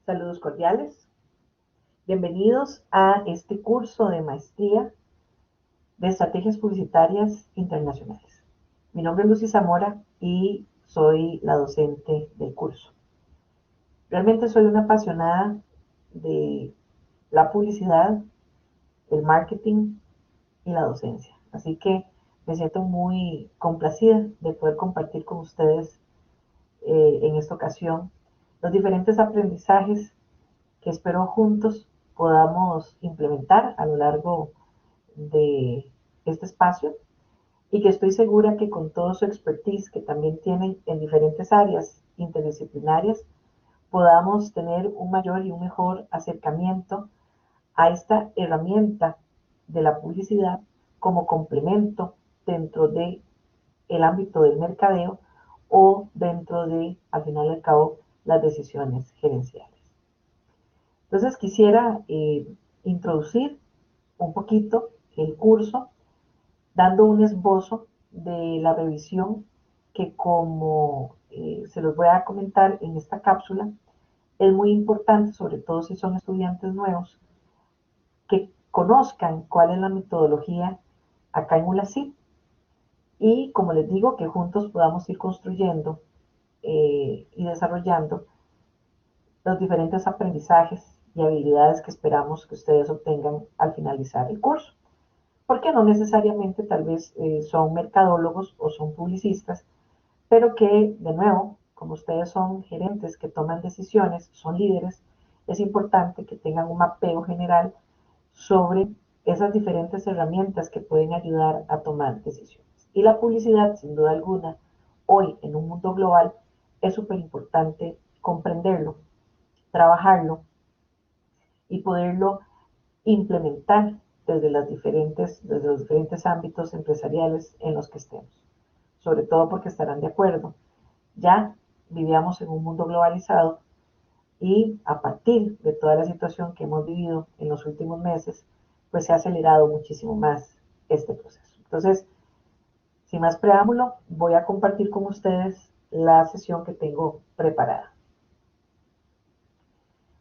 Saludos cordiales. Bienvenidos a este curso de maestría de estrategias publicitarias internacionales. Mi nombre es Lucy Zamora y soy la docente del curso. Realmente soy una apasionada de la publicidad, el marketing y la docencia. Así que me siento muy complacida de poder compartir con ustedes en esta ocasión los diferentes aprendizajes que espero juntos podamos implementar a lo largo de este espacio y que estoy segura que con todo su expertise que también tienen en diferentes áreas interdisciplinarias podamos tener un mayor y un mejor acercamiento a esta herramienta de la publicidad como complemento dentro de el ámbito del mercadeo o dentro de, al final y al cabo, las decisiones gerenciales. Entonces quisiera introducir un poquito el curso dando un esbozo de la revisión que como se los voy a comentar en esta cápsula, es muy importante, sobre todo si son estudiantes nuevos, que conozcan cuál es la metodología acá en ULACID y como les digo, que juntos podamos ir construyendo y desarrollando los diferentes aprendizajes y habilidades que esperamos que ustedes obtengan al finalizar el curso. Porque no necesariamente tal vez son mercadólogos o son publicistas, pero que de nuevo, como ustedes son gerentes que toman decisiones, son líderes, es importante que tengan un mapeo general sobre esas diferentes herramientas que pueden ayudar a tomar decisiones. Y la publicidad, sin duda alguna, hoy en un mundo global, es súper importante comprenderlo, trabajarlo y poderlo implementar desde los diferentes ámbitos empresariales en los que estemos. Sobre todo porque estarán de acuerdo. Ya vivíamos en un mundo globalizado y a partir de toda la situación que hemos vivido en los últimos meses, pues se ha acelerado muchísimo más este proceso. Entonces, sin más preámbulo, voy a compartir con ustedes la sesión que tengo preparada.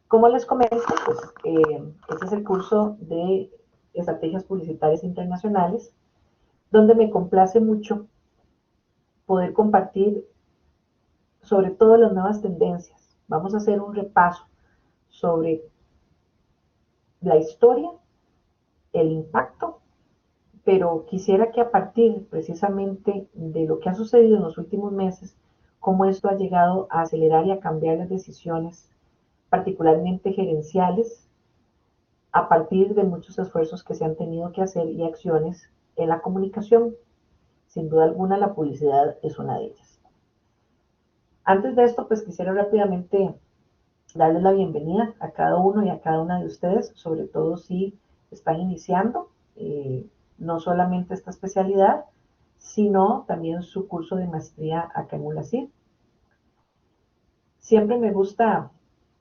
Como les comento, pues este es el curso de estrategias publicitarias internacionales, donde me complace mucho poder compartir sobre todo las nuevas tendencias. Vamos a hacer un repaso sobre la historia, el impacto, pero quisiera que a partir precisamente de lo que ha sucedido en los últimos meses, cómo esto ha llegado a acelerar y a cambiar las decisiones, particularmente gerenciales, a partir de muchos esfuerzos que se han tenido que hacer y acciones en la comunicación. Sin duda alguna, la publicidad es una de ellas. Antes de esto, pues quisiera rápidamente darles la bienvenida a cada uno y a cada una de ustedes, sobre todo si están iniciando no solamente esta especialidad, sino también su curso de maestría acá en ULACID. Siempre me gusta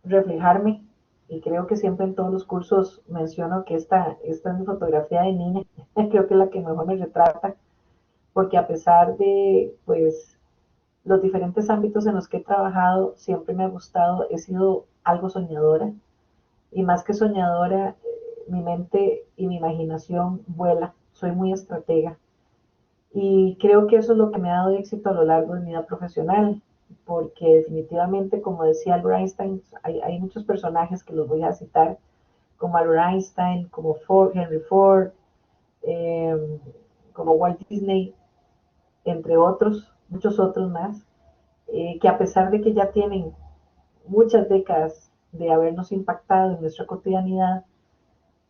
reflejarme y creo que siempre en todos los cursos menciono que esta es mi fotografía de niña, creo que es la que mejor me retrata, porque a pesar de pues los diferentes ámbitos en los que he trabajado, siempre me ha gustado, he sido algo soñadora y más que soñadora, mi mente y mi imaginación vuela, soy muy estratega y creo que eso es lo que me ha dado éxito a lo largo de mi vida profesional, porque definitivamente, como decía Albert Einstein, hay muchos personajes que los voy a citar, como Albert Einstein, como Henry Ford, eh, como Walt Disney, entre otros, muchos otros más, que a pesar de que ya tienen muchas décadas de habernos impactado en nuestra cotidianidad,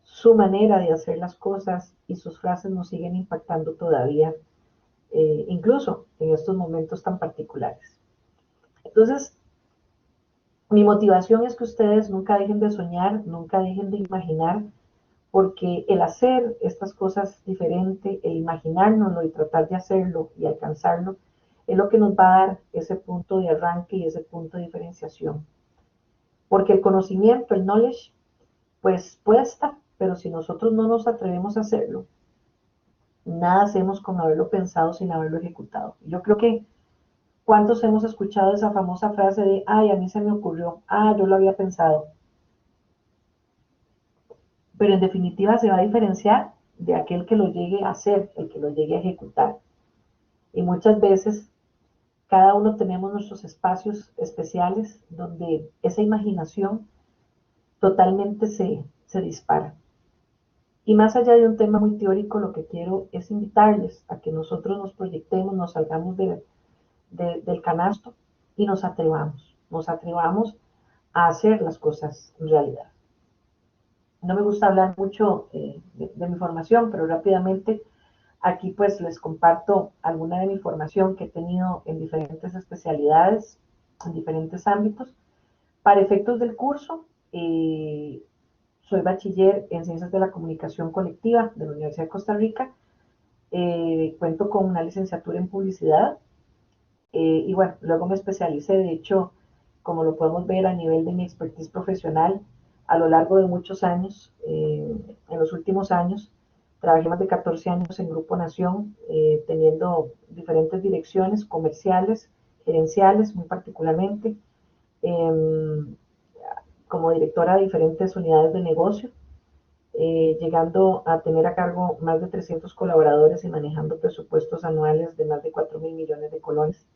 su manera de hacer las cosas y sus frases nos siguen impactando todavía, incluso en estos momentos tan particulares. Entonces, mi motivación es que ustedes nunca dejen de soñar, nunca dejen de imaginar, porque el hacer estas cosas diferente, el imaginárnoslo y tratar de hacerlo y alcanzarlo, es lo que nos va a dar ese punto de arranque y ese punto de diferenciación. Porque el conocimiento, el knowledge, pues puede estar, pero si nosotros no nos atrevemos a hacerlo, nada hacemos con haberlo pensado sin haberlo ejecutado. Yo creo que ¿Cuántos hemos escuchado esa famosa frase de, ay, a mí se me ocurrió, yo lo había pensado? Pero en definitiva se va a diferenciar de aquel que lo llegue a hacer, el que lo llegue a ejecutar. Y muchas veces cada uno tenemos nuestros espacios especiales donde esa imaginación totalmente se dispara. Y más allá de un tema muy teórico, lo que quiero es invitarles a que nosotros nos proyectemos, nos salgamos del canasto y nos atrevamos a hacer las cosas en realidad. No me gusta hablar mucho de mi formación, pero rápidamente aquí pues les comparto alguna de mi formación que he tenido en diferentes especialidades, en diferentes ámbitos. Para efectos del curso, soy bachiller en Ciencias de la Comunicación Colectiva de la Universidad de Costa Rica. Cuento con una licenciatura en publicidad. Y bueno, luego me especialicé, de hecho, como lo podemos ver a nivel de mi expertise profesional, a lo largo de muchos años, en los últimos años, trabajé más de 14 años en Grupo Nación, teniendo diferentes direcciones comerciales, gerenciales muy particularmente, eh, como directora de diferentes unidades de negocio, llegando a tener a cargo más de 300 colaboradores y manejando presupuestos anuales de más de 4.000 millones de colones.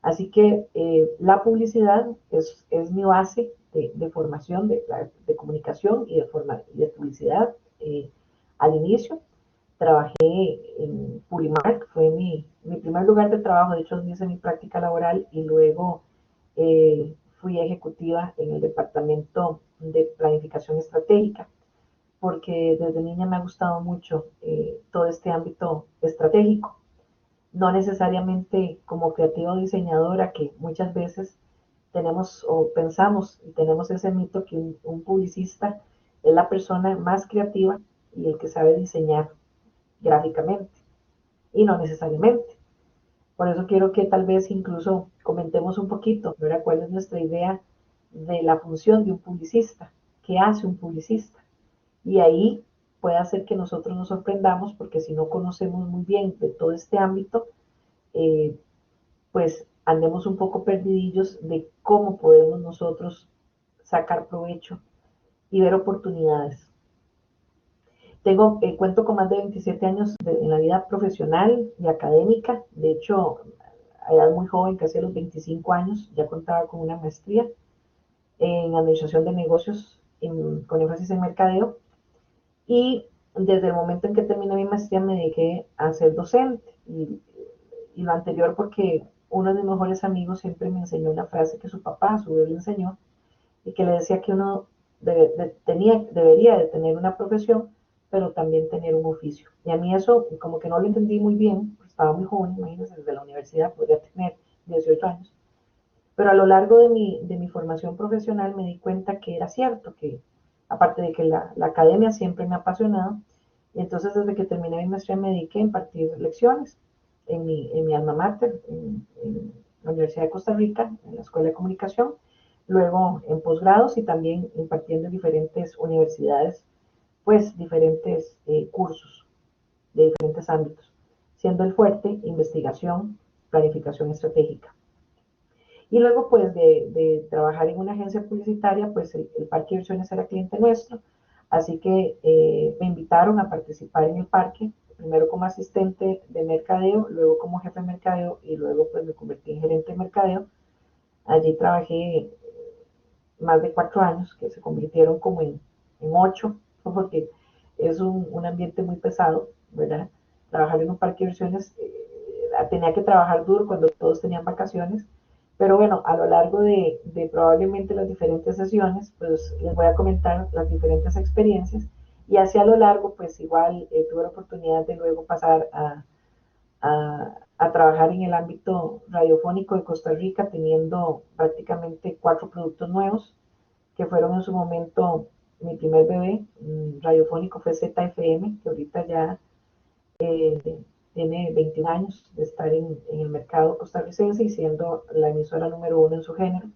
Así que la publicidad es mi base de formación, de comunicación y de publicidad. Al inicio trabajé en Pulimark, fue mi primer lugar de trabajo, de hecho hice mi práctica laboral y luego fui ejecutiva en el departamento de planificación estratégica, porque desde niña me ha gustado mucho todo este ámbito estratégico, no necesariamente como creativa o diseñadora, que muchas veces tenemos o pensamos y tenemos ese mito que un publicista es la persona más creativa y el que sabe diseñar gráficamente, y no necesariamente. Por eso quiero que tal vez incluso comentemos un poquito, ¿verdad? ¿Cuál es nuestra idea de la función de un publicista? ¿Qué hace un publicista? Y ahí puede hacer que nosotros nos sorprendamos, porque si no conocemos muy bien de todo este ámbito, eh, pues andemos un poco perdidillos de cómo podemos nosotros sacar provecho y ver oportunidades. Cuento con más de 27 años en la vida profesional y académica. De hecho, a edad muy joven, casi a los 25 años, ya contaba con una maestría en administración de negocios con énfasis en mercadeo. Y desde el momento en que terminé mi maestría me dediqué a ser docente. Y lo anterior porque uno de mis mejores amigos siempre me enseñó una frase que su papá a su vez le enseñó, y que le decía que uno debería de tener una profesión, pero también tener un oficio. Y a mí eso como que no lo entendí muy bien, pues estaba muy joven, imagínense, desde la universidad podría tener 18 años, pero a lo largo de mi formación profesional me di cuenta que era cierto, que aparte de que la academia siempre me ha apasionado, y entonces desde que terminé mi maestría me dediqué a impartir lecciones en mi alma mater, en la Universidad de Costa Rica, en la Escuela de Comunicación, luego en posgrados y también impartiendo en diferentes universidades, pues diferentes cursos de diferentes ámbitos, siendo el fuerte investigación, planificación estratégica. Y luego, pues, de trabajar en una agencia publicitaria, pues el Parque de Diversiones era cliente nuestro, así que me invitaron a participar en el parque, primero como asistente de mercadeo, luego como jefe de mercadeo y luego pues me convertí en gerente de mercadeo. Allí trabajé más de 4 años, que se convirtieron como en 8, porque es un ambiente muy pesado, ¿verdad? Trabajar en un parque de diversiones, tenía que trabajar duro cuando todos tenían vacaciones, pero bueno, a lo largo de probablemente las diferentes sesiones, pues les voy a comentar las diferentes experiencias, y así a lo largo, pues igual tuve la oportunidad de luego pasar a trabajar en el ámbito radiofónico de Costa Rica, teniendo prácticamente 4 productos nuevos, que fueron en su momento mi primer bebé radiofónico fue ZFM, que ahorita ya tiene 21 años de estar en el mercado costarricense y siendo la emisora número 1 en su género.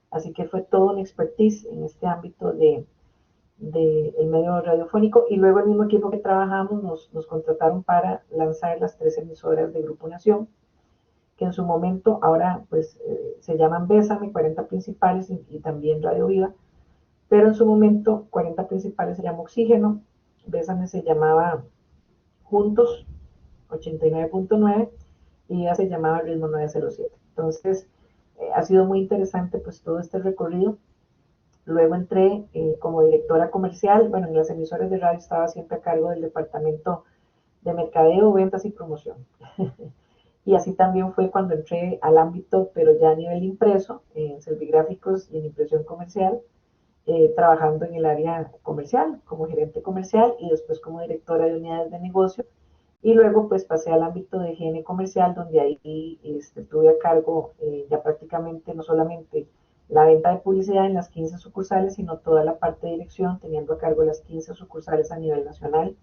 Así que fue todo un expertise en este ámbito el medio radiofónico, y luego el mismo equipo que trabajamos nos contrataron para lanzar las 3 emisoras de Grupo Nación, que en su momento, ahora pues se llaman Bésame, 40 principales y también Radio Viva, pero en su momento 40 principales se llamó Oxígeno, Bésame se llamaba Juntos, 89.9, y ya se llamaba Ritmo 907. Entonces, ha sido muy interesante pues todo este recorrido. Luego entré como directora comercial, bueno, en las emisoras de radio estaba siempre a cargo del departamento de mercadeo, ventas y promoción. Y así también fue cuando entré al ámbito, pero ya a nivel impreso, en servigráficos y en impresión comercial, trabajando en el área comercial, como gerente comercial y después como directora de unidades de negocio. Y luego pues pasé al ámbito de higiene comercial, donde ahí tuve a cargo ya prácticamente no solamente la venta de publicidad en las 15 sucursales, sino toda la parte de dirección, teniendo a cargo las 15 sucursales a nivel nacional,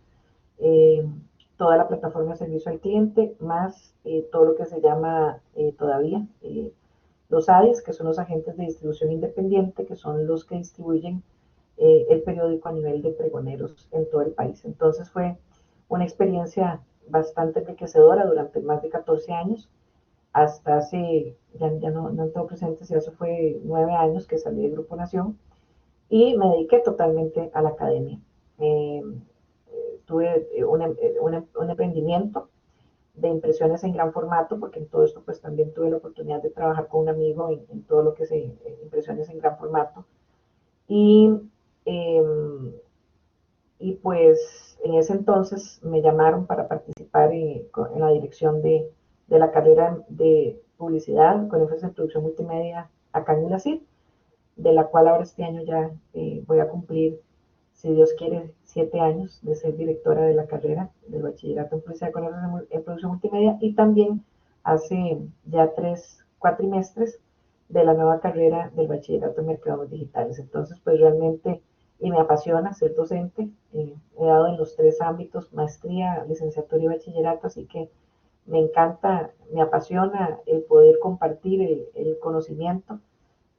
eh, toda la plataforma de servicio al cliente, más todo lo que se llama todavía los ADIs, que son los agentes de distribución independiente, que son los que distribuyen el periódico a nivel de pregoneros en todo el país. Entonces fue una experiencia bastante enriquecedora durante más de 14 años, hasta hace, ya no tengo presente si eso fue 9 años que salí del Grupo Nación y me dediqué totalmente a la academia. Eh, tuve un emprendimiento de impresiones en gran formato, porque en todo esto pues también tuve la oportunidad de trabajar con un amigo en todo lo que es impresiones en gran formato. Y, eh, y pues en ese entonces me llamaron para participar en la dirección de la carrera de publicidad con énfasis en producción multimedia acá en UNACID, de la cual ahora este año ya voy a cumplir, si Dios quiere, 7 años de ser directora de la carrera del bachillerato en publicidad con énfasis en producción multimedia, y también hace ya 3 cuatrimestres de la nueva carrera del bachillerato en mercados digitales. Entonces, pues realmente, y me apasiona ser docente, he dado en los 3 ámbitos, maestría, licenciatura y bachillerato, así que me encanta, me apasiona el poder compartir el conocimiento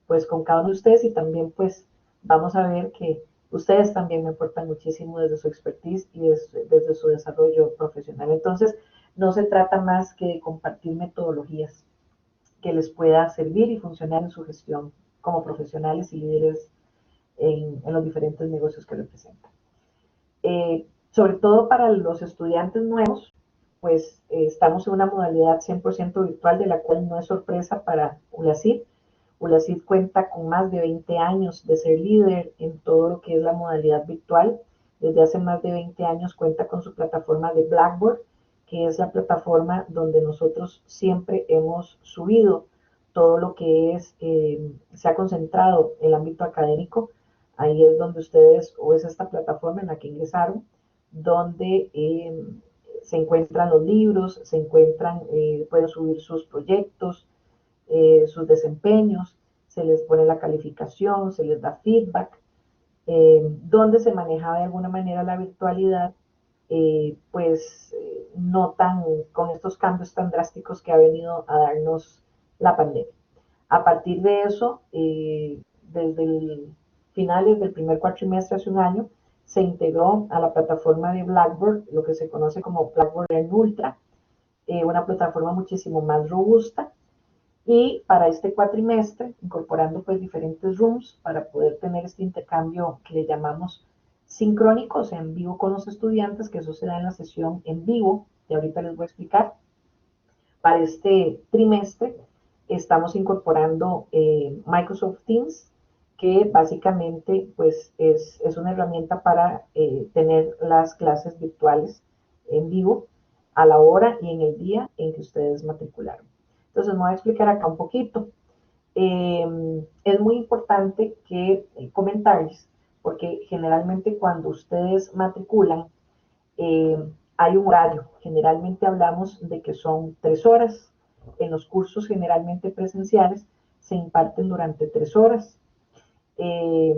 pues con cada uno de ustedes, y también pues vamos a ver que ustedes también me aportan muchísimo desde su expertise y desde su desarrollo profesional. Entonces, no se trata más que de compartir metodologías que les pueda servir y funcionar en su gestión como profesionales y líderes en los diferentes negocios que representan. Sobre todo para los estudiantes nuevos, pues estamos en una modalidad 100% virtual, de la cual no es sorpresa para ULACID. ULACID cuenta con más de 20 años de ser líder en todo lo que es la modalidad virtual. Desde hace más de 20 años cuenta con su plataforma de Blackboard, que es la plataforma donde nosotros siempre hemos subido todo lo que se ha concentrado en el ámbito académico. Ahí es donde ustedes, o es esta plataforma en la que ingresaron, donde se encuentran los libros, pueden subir sus proyectos, sus desempeños, se les pone la calificación, se les da feedback, donde se manejaba de alguna manera la virtualidad, no tan con estos cambios tan drásticos que ha venido a darnos la pandemia. A partir de eso, desde finales del primer cuatrimestre, hace un año, se integró a la plataforma de Blackboard, lo que se conoce como Blackboard Learn Ultra, una plataforma muchísimo más robusta. Y para este cuatrimestre, incorporando pues diferentes rooms para poder tener este intercambio que le llamamos sincrónico, o sea, en vivo con los estudiantes, que eso se da en la sesión en vivo, y ahorita les voy a explicar. Para este trimestre estamos incorporando Microsoft Teams, que básicamente pues es una herramienta para tener las clases virtuales en vivo a la hora y en el día en que ustedes matricularon. Entonces me voy a explicar acá un poquito. Es muy importante que comentarles, porque generalmente cuando ustedes matriculan, eh, hay un horario. Generalmente hablamos de que son 3 horas. En los cursos generalmente presenciales se imparten durante 3 horas. Eh,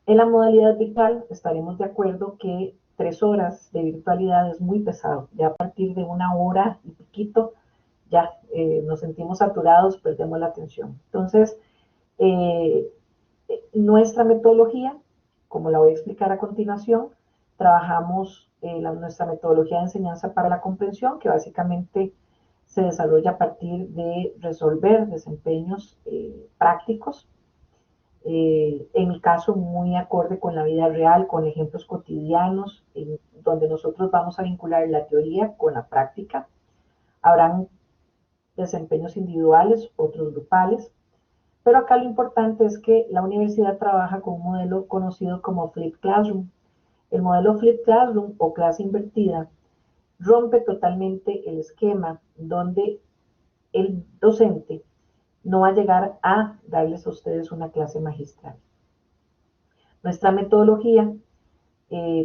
en la modalidad virtual estaremos de acuerdo que 3 horas de virtualidad es muy pesado. Ya a partir de 1 hora y piquito, ya nos sentimos saturados, perdemos la atención. Entonces, eh, nuestra metodología, como la voy a explicar a continuación, trabajamos nuestra metodología de enseñanza para la comprensión, que básicamente se desarrolla a partir de resolver desempeños prácticos, en mi caso muy acorde con la vida real, con ejemplos cotidianos, donde nosotros vamos a vincular la teoría con la práctica. Habrán desempeños individuales, otros grupales, pero acá lo importante es que la universidad trabaja con un modelo conocido como Flipped Classroom. El modelo Flipped Classroom o clase invertida rompe totalmente el esquema donde el docente no va a llegar a darles a ustedes una clase magistral. Nuestra metodología,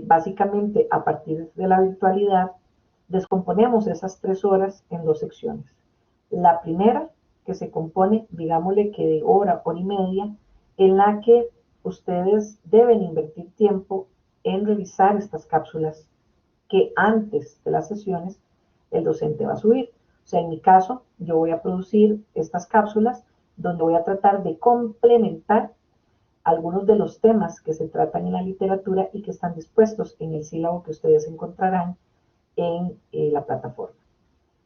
básicamente a partir de la virtualidad, descomponemos esas 3 horas en 2 secciones. La primera, que se compone, digámosle que de hora, hora y media, en la que ustedes deben invertir tiempo en revisar estas cápsulas que antes de las sesiones el docente va a subir. O sea, en mi caso, yo voy a producir estas cápsulas donde voy a tratar de complementar algunos de los temas que se tratan en la literatura y que están dispuestos en el sílabo que ustedes encontrarán en la plataforma.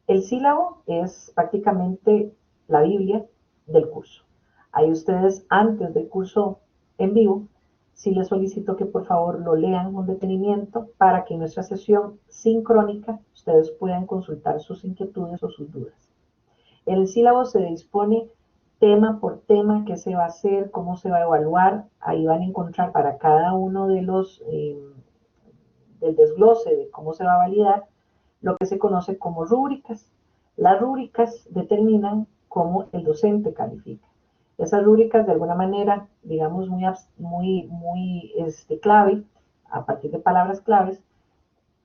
El sílabo es prácticamente la Biblia del curso. Ahí ustedes, antes del curso en vivo, sí les solicito que por favor lo lean con detenimiento para que en nuestra sesión sincrónica ustedes puedan consultar sus inquietudes o sus dudas. En el sílabo se dispone tema por tema, qué se va a hacer, cómo se va a evaluar. Ahí van a encontrar para cada uno de los del desglose de cómo se va a validar lo que se conoce como rúbricas. Las rúbricas determinan cómo el docente califica. Esas rúbricas de alguna manera, digamos, muy clave, a partir de palabras claves,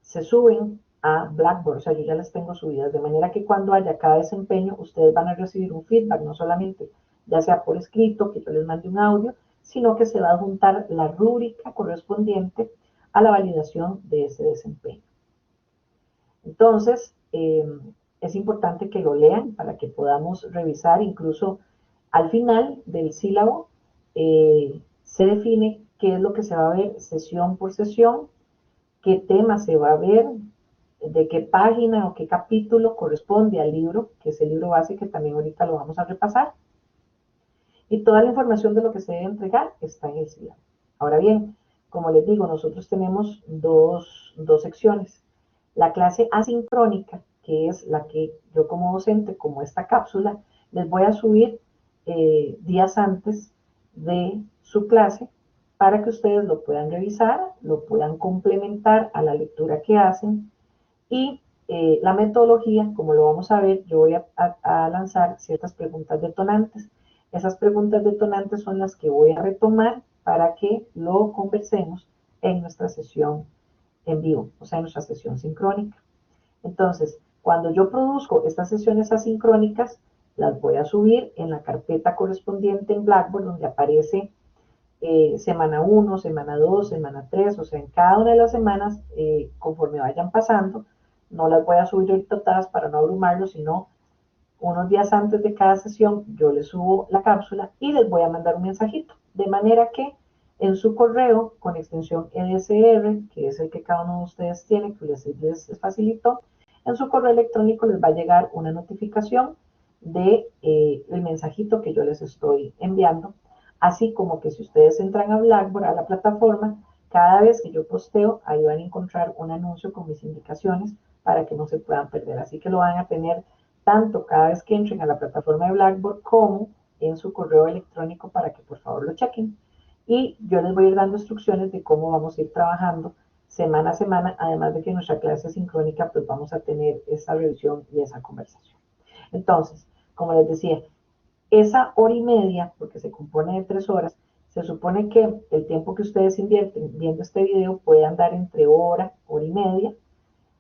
se suben a Blackboard, o sea, yo ya las tengo subidas, de manera que cuando haya cada desempeño, ustedes van a recibir un feedback, no solamente ya sea por escrito, que yo les mande un audio, sino que se va a adjuntar la rúbrica correspondiente a la validación de ese desempeño. Entonces, es importante que lo lean para que podamos revisar, incluso al final del sílabo, se define qué es lo que se va a ver sesión por sesión, qué tema se va a ver, de qué página o qué capítulo corresponde al libro, que es el libro base que también ahorita lo vamos a repasar. Y toda la información de lo que se debe entregar está en el sílabo. Ahora bien, como les digo, nosotros tenemos dos secciones. La clase asincrónica, que es la que yo como docente, como esta cápsula, les voy a subir días antes de su clase para que ustedes lo puedan revisar, lo puedan complementar a la lectura que hacen y la metodología, como lo vamos a ver, yo voy a lanzar ciertas preguntas detonantes. Esas preguntas detonantes son las que voy a retomar para que lo conversemos en nuestra sesión en vivo, o sea, en nuestra sesión sincrónica. Entonces, cuando yo produzco estas sesiones asincrónicas, las voy a subir en la carpeta correspondiente en Blackboard, donde aparece semana 1, semana 2, semana 3, o sea, en cada una de las semanas, conforme vayan pasando, no las voy a subir ahorita todas para no abrumarlos, sino unos días antes de cada sesión, yo les subo la cápsula y les voy a mandar un mensajito, de manera que en su correo con extensión EDSR, que es el que cada uno de ustedes tiene, que les facilitó, en su correo electrónico les va a llegar una notificación de el mensajito que yo les estoy enviando, así como que si ustedes entran a Blackboard, a la plataforma, cada vez que yo posteo, ahí van a encontrar un anuncio con mis indicaciones para que no se puedan perder. Así que lo van a tener tanto cada vez que entren a la plataforma de Blackboard como en su correo electrónico para que por favor lo chequen. Y yo les voy a ir dando instrucciones de cómo vamos a ir trabajando semana a semana, además de que en nuestra clase sincrónica pues vamos a tener esa revisión y esa conversación. Entonces, como les decía, esa hora y media, porque se compone de 3 horas, se supone que el tiempo que ustedes invierten viendo este video puede andar entre hora, hora y media,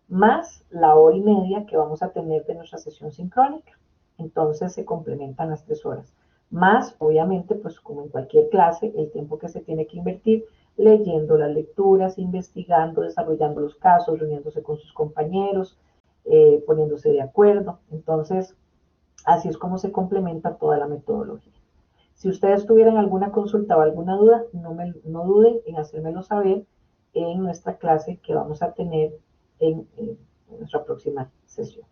más la hora y media que vamos a tener de nuestra sesión sincrónica. Entonces se complementan las 3 horas. Más, obviamente, pues como en cualquier clase, el tiempo que se tiene que invertir leyendo las lecturas, investigando, desarrollando los casos, reuniéndose con sus compañeros, poniéndose de acuerdo. Entonces, así es como se complementa toda la metodología. Si ustedes tuvieran alguna consulta o alguna duda, no duden en hacérmelo saber en nuestra clase que vamos a tener en nuestra próxima sesión.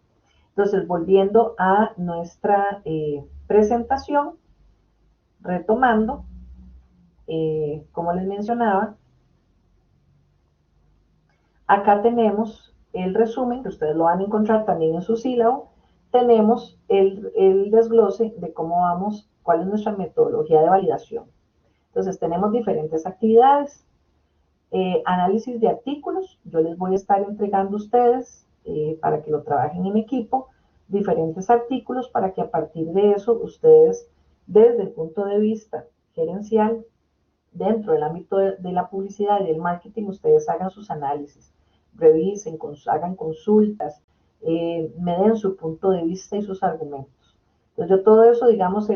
Entonces, volviendo a nuestra presentación, retomando, como les mencionaba, acá tenemos el resumen, que ustedes lo van a encontrar también en su sílabo. Tenemos el desglose de cómo vamos, cuál es nuestra metodología de validación. Entonces, tenemos diferentes actividades. Análisis de artículos, yo les voy a estar entregando a ustedes para que lo trabajen en equipo, diferentes artículos para que a partir de eso ustedes, desde el punto de vista gerencial, dentro del ámbito de la publicidad y del marketing, ustedes hagan sus análisis, revisen, hagan consultas, me den su punto de vista y sus argumentos. Entonces yo todo eso, digamos,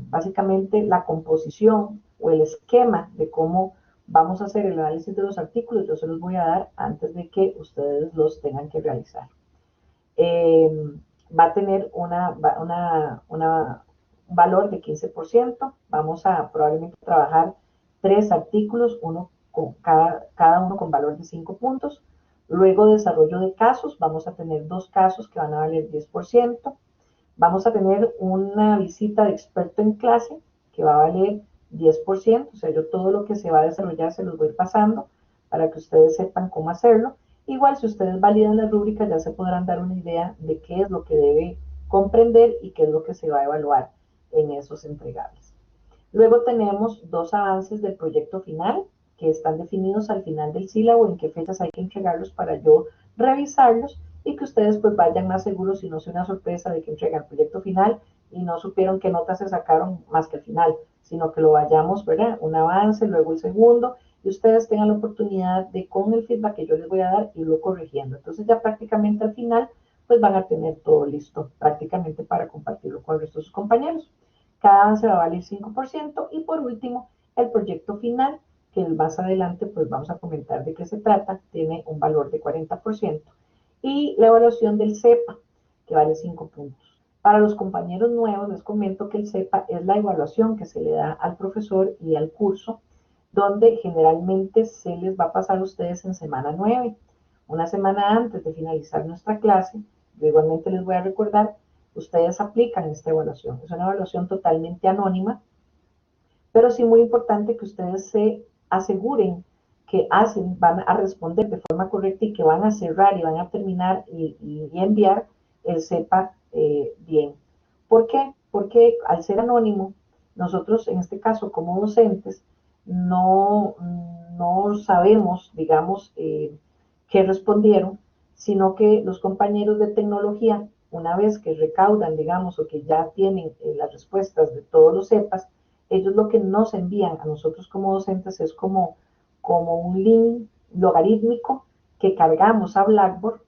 básicamente la composición o el esquema de cómo vamos a hacer el análisis de los artículos, yo se los voy a dar antes de que ustedes los tengan que realizar. Va a tener un valor de 15%. Vamos a probablemente trabajar 3 artículos, cada uno con valor de 5 puntos. Luego, desarrollo de casos, vamos a tener 2 casos que van a valer 10%. Vamos a tener una visita de experto en clase que va a valer 10%, o sea, yo todo lo que se va a desarrollar se los voy pasando para que ustedes sepan cómo hacerlo. Igual, si ustedes validan las rúbricas, ya se podrán dar una idea de qué es lo que debe comprender y qué es lo que se va a evaluar en esos entregables. Luego tenemos 2 avances del proyecto final, que están definidos al final del sílabo, en qué fechas hay que entregarlos para yo revisarlos y que ustedes pues vayan más seguros y no sea una sorpresa de que entregan el proyecto final y no supieron qué notas se sacaron más que el final, sino que lo vayamos, ¿verdad? Un avance, luego el segundo, y ustedes tengan la oportunidad de, con el feedback que yo les voy a dar, irlo corrigiendo. Entonces ya prácticamente al final, pues van a tener todo listo, prácticamente para compartirlo con el resto de sus compañeros. Cada avance va a valer 5%, y por último, el proyecto final, que más adelante pues vamos a comentar de qué se trata, tiene un valor de 40%. Y la evaluación del CEPA, que vale 5 puntos. Para los compañeros nuevos les comento que el CEPA es la evaluación que se le da al profesor y al curso, donde generalmente se les va a pasar a ustedes en semana 9, una semana antes de finalizar nuestra clase. Yo igualmente les voy a recordar, ustedes aplican esta evaluación. Es una evaluación totalmente anónima, pero sí muy importante que ustedes se aseguren que van a responder de forma correcta y que van a cerrar y van a terminar y enviar el CEPA bien. ¿Por qué? Porque al ser anónimo, nosotros en este caso como docentes no, no sabemos, digamos, qué respondieron, sino que los compañeros de tecnología, una vez que recaudan, digamos, o que ya tienen las respuestas de todos los CEPAs, ellos lo que nos envían a nosotros como docentes es como un link logarítmico que cargamos a Blackboard,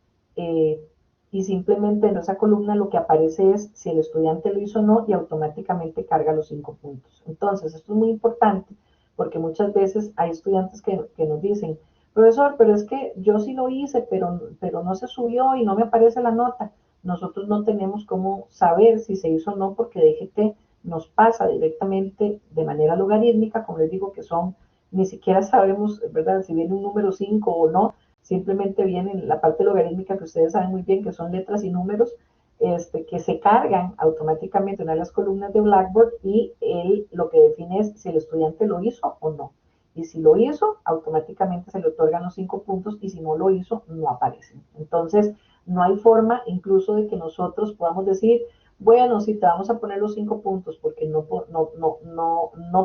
y simplemente en esa columna lo que aparece es si el estudiante lo hizo o no, y automáticamente carga los 5 puntos. Entonces, esto es muy importante porque muchas veces hay estudiantes que nos dicen, profesor, pero es que yo sí lo hice, pero no se subió y no me aparece la nota. Nosotros no tenemos cómo saber si se hizo o no, porque DGT nos pasa directamente de manera logarítmica, como les digo, que son, ni siquiera sabemos, ¿verdad?, si viene un número 5 o no, simplemente viene en la parte logarítmica que ustedes saben muy bien que son letras y números, que se cargan automáticamente en una de las columnas de Blackboard, y él lo que define es si el estudiante lo hizo o no. Y si lo hizo, automáticamente se le otorgan los 5 puntos, y si no lo hizo, no aparecen. Entonces, no hay forma incluso de que nosotros podamos decir, bueno, sí, te vamos a poner los 5 puntos porque no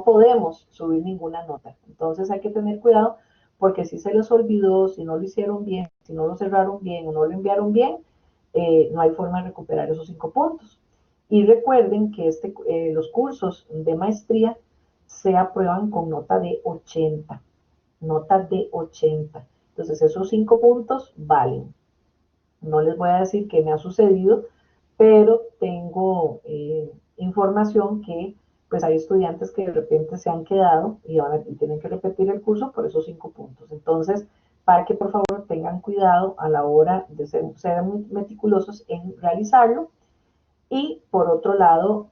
podemos subir ninguna nota. Entonces hay que tener cuidado, porque si se les olvidó, si no lo hicieron bien, si no lo cerraron bien o no lo enviaron bien, no hay forma de recuperar esos 5 puntos. Y recuerden que los cursos de maestría se aprueban con nota de 80. Nota de 80. Entonces esos 5 puntos valen. No les voy a decir qué me ha sucedido, pero tengo información que pues hay estudiantes que de repente se han quedado y tienen que repetir el curso por esos 5 puntos. Entonces, para que por favor tengan cuidado a la hora de ser muy meticulosos en realizarlo. Y por otro lado,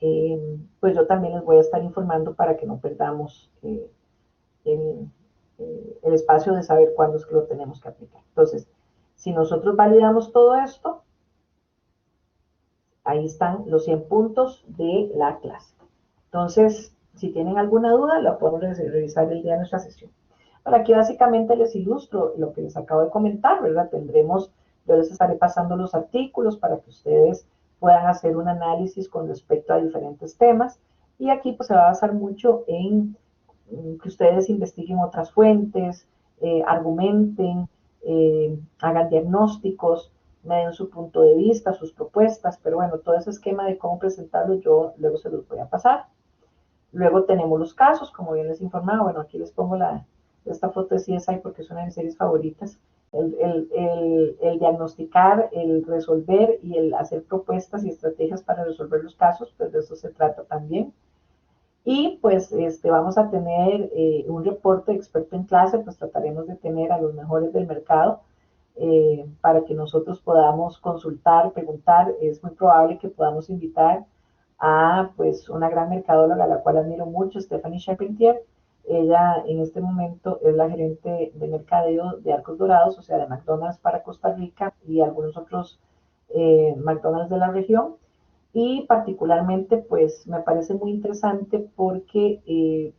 pues yo también les voy a estar informando para que no perdamos el espacio de saber cuándo es que lo tenemos que aplicar. Entonces, Si nosotros validamos todo esto, ahí están los 100 puntos de la clase. Entonces, si tienen alguna duda, la podemos revisar el día de nuestra sesión. Bueno, aquí básicamente les ilustro lo que les acabo de comentar, ¿verdad? Yo les estaré pasando los artículos para que ustedes puedan hacer un análisis con respecto a diferentes temas. Y aquí pues se va a basar mucho en que ustedes investiguen otras fuentes, argumenten, hagan diagnósticos, me den su punto de vista, sus propuestas, pero bueno, todo ese esquema de cómo presentarlo yo luego se los voy a pasar. Luego tenemos los casos, como bien les informaba, bueno, aquí les pongo esta foto de CSI porque es una de mis series favoritas. El diagnosticar, el resolver y el hacer propuestas y estrategias para resolver los casos, pues de eso se trata también. Y pues vamos a tener un reporte de experto en clase, pues trataremos de tener a los mejores del mercado para que nosotros podamos consultar, preguntar. Es muy probable que podamos invitar a pues una gran mercadóloga a la cual admiro mucho, Stephanie Charpentier. Ella en este momento es la gerente de mercadeo de Arcos Dorados, o sea, de McDonald's para Costa Rica y algunos otros McDonald's de la región. Y particularmente pues me parece muy interesante porque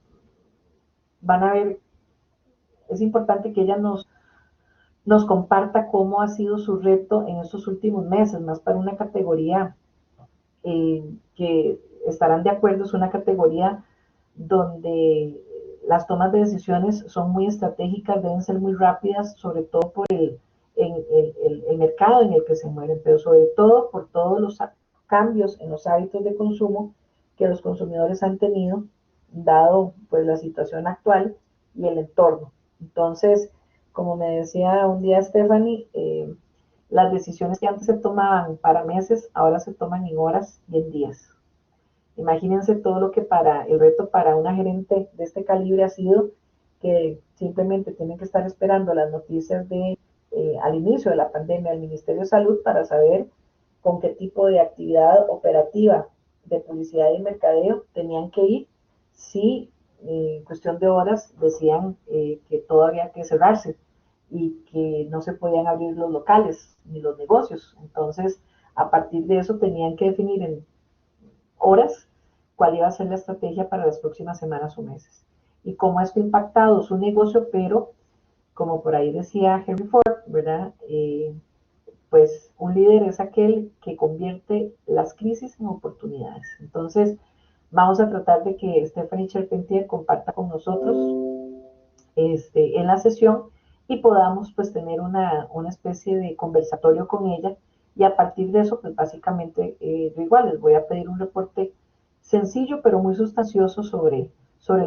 van a ver, es importante que ella nos comparta cómo ha sido su reto en estos últimos meses, más para una categoría que estarán de acuerdo, es una categoría donde las tomas de decisiones son muy estratégicas, deben ser muy rápidas, sobre todo por el mercado en el que se mueven, pero sobre todo por todos los cambios en los hábitos de consumo que los consumidores han tenido, dado pues la situación actual y el entorno. Entonces, como me decía un día Stephanie, las decisiones que antes se tomaban para meses, ahora se toman en horas y en días. Imagínense todo lo que el reto para una gerente de este calibre ha sido que simplemente tienen que estar esperando las noticias al inicio de la pandemia del Ministerio de Salud para saber con qué tipo de actividad operativa de publicidad y mercadeo tenían que ir si en cuestión de horas decían que todo había que cerrarse y que no se podían abrir los locales ni los negocios. Entonces, a partir de eso tenían que definir en horas cuál iba a ser la estrategia para las próximas semanas o meses. Y cómo esto ha impactado su negocio, pero como por ahí decía Henry Ford, ¿verdad? Pues un líder es aquel que convierte las crisis en oportunidades. Entonces, vamos a tratar de que Stephanie Charpentier comparta con nosotros en la sesión y podamos pues tener una especie de conversatorio con ella y a partir de eso pues básicamente igual les voy a pedir un reporte sencillo pero muy sustancioso sobre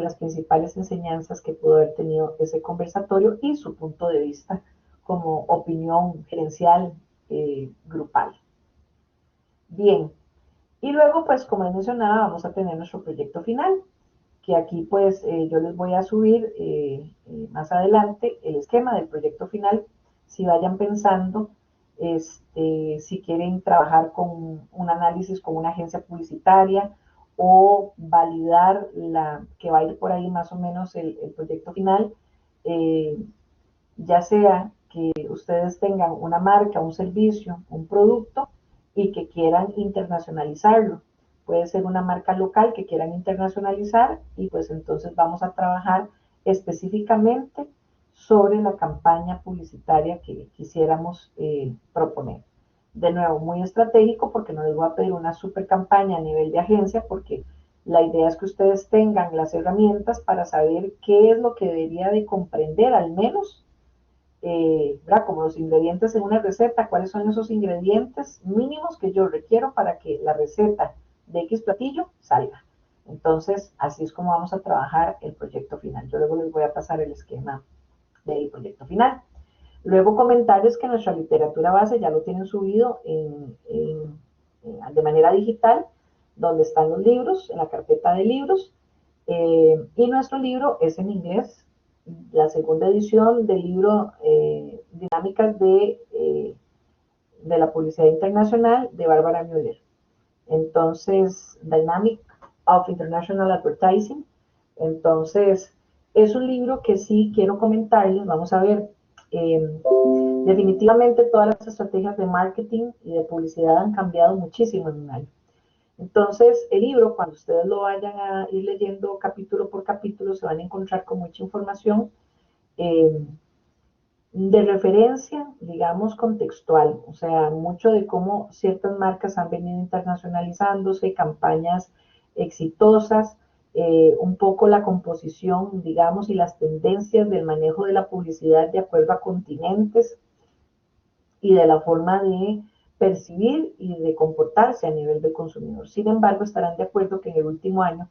las principales enseñanzas que pudo haber tenido ese conversatorio y su punto de vista como opinión gerencial grupal. Bien, y luego pues como les mencionaba vamos a tener nuestro proyecto final que aquí pues yo les voy a subir más adelante el esquema del proyecto final, si vayan pensando si quieren trabajar con un análisis con una agencia publicitaria o validar que va a ir por ahí más o menos el proyecto final, eh, ya sea que ustedes tengan una marca, un servicio, un producto y que quieran internacionalizarlo. Puede ser una marca local que quieran internacionalizar y pues entonces vamos a trabajar específicamente sobre la campaña publicitaria que quisiéramos proponer. De nuevo, muy estratégico porque no les voy a pedir una super campaña a nivel de agencia porque la idea es que ustedes tengan las herramientas para saber qué es lo que debería de comprender al menos como los ingredientes en una receta, cuáles son esos ingredientes mínimos que yo requiero para que la receta de X platillo salga. Entonces, así es como vamos a trabajar el proyecto final. Yo luego les voy a pasar el esquema del proyecto final. Luego comentarles que nuestra literatura base ya lo tienen subido de manera digital, donde están los libros, en la carpeta de libros, y nuestro libro es en inglés, la segunda edición del libro Dinámicas de la Publicidad Internacional de Bárbara Müller. Entonces, Dynamic of International Advertising. Entonces, es un libro que sí quiero comentarles. Vamos a ver, Definitivamente todas las estrategias de marketing y de publicidad han cambiado muchísimo en un año. Entonces, el libro, cuando ustedes lo vayan a ir leyendo capítulo por capítulo, se van a encontrar con mucha información de referencia, digamos, contextual, o sea, mucho de cómo ciertas marcas han venido internacionalizándose, campañas exitosas, un poco la composición, digamos, y las tendencias del manejo de la publicidad de acuerdo a continentes y de la forma de percibir y de comportarse a nivel del consumidor. Sin embargo, estarán de acuerdo que en el último año,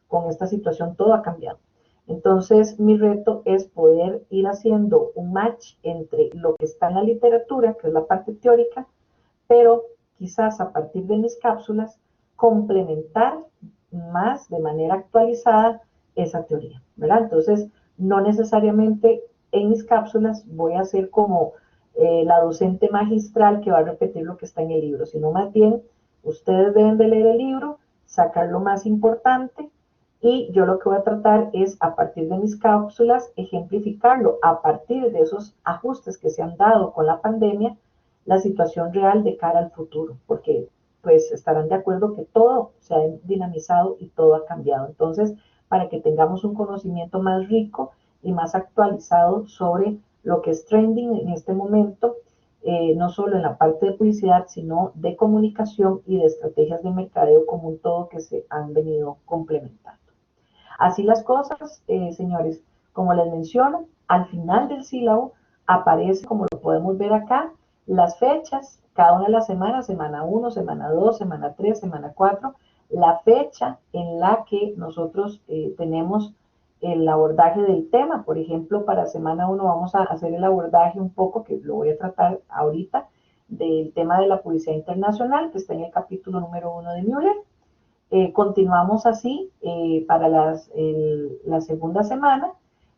con esta situación, todo ha cambiado. Entonces, mi reto es poder ir haciendo un match entre lo que está en la literatura, que es la parte teórica, pero quizás a partir de mis cápsulas, complementar más de manera actualizada esa teoría, ¿verdad? Entonces, no necesariamente en mis cápsulas voy a hacer como la docente magistral que va a repetir lo que está en el libro, sino más bien ustedes deben de leer el libro, sacar lo más importante y yo lo que voy a tratar es a partir de mis cápsulas ejemplificarlo a partir de esos ajustes que se han dado con la pandemia, la situación real de cara al futuro, porque pues estarán de acuerdo que todo se ha dinamizado y todo ha cambiado. Entonces, para que tengamos un conocimiento más rico y más actualizado sobre lo que es trending en este momento, no solo en la parte de publicidad, sino de comunicación y de estrategias de mercadeo como un todo que se han venido complementando. Así las cosas, señores, como les menciono, al final del sílabo aparece, como lo podemos ver acá, las fechas, cada una de las semanas, semana 1, semana 2, semana 3, semana 4, la fecha en la que nosotros tenemos el abordaje del tema. Por ejemplo, para semana 1 vamos a hacer el abordaje un poco, que lo voy a tratar ahorita, del tema de la publicidad internacional, que está en el capítulo número 1 de Müller. Continuamos así para la segunda semana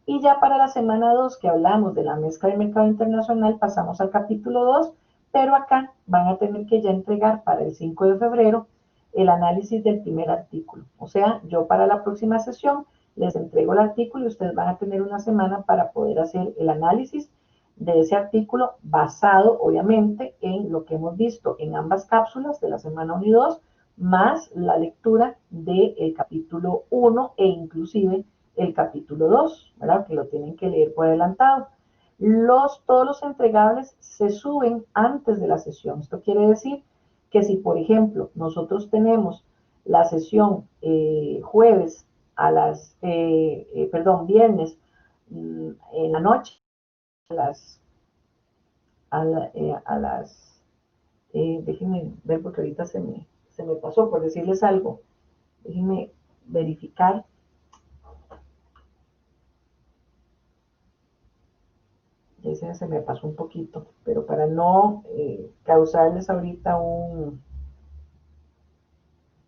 y ya para la semana 2 que hablamos de la mezcla del mercado internacional pasamos al capítulo 2, pero acá van a tener que ya entregar para el 5 de febrero el análisis del primer artículo. O sea, yo para la próxima sesión les entrego el artículo y ustedes van a tener una semana para poder hacer el análisis de ese artículo basado obviamente en lo que hemos visto en ambas cápsulas de la semana 1 y 2, más la lectura del capítulo 1 e inclusive el capítulo 2, ¿verdad? Que lo tienen que leer por adelantado. Todos los entregables se suben antes de la sesión. Esto quiere decir que si, por ejemplo, nosotros tenemos la sesión jueves a viernes en la noche a las, a las déjenme ver porque ahorita se me pasó por decirles algo. Déjenme verificar. Ese se me pasó un poquito, pero para no causarles ahorita un...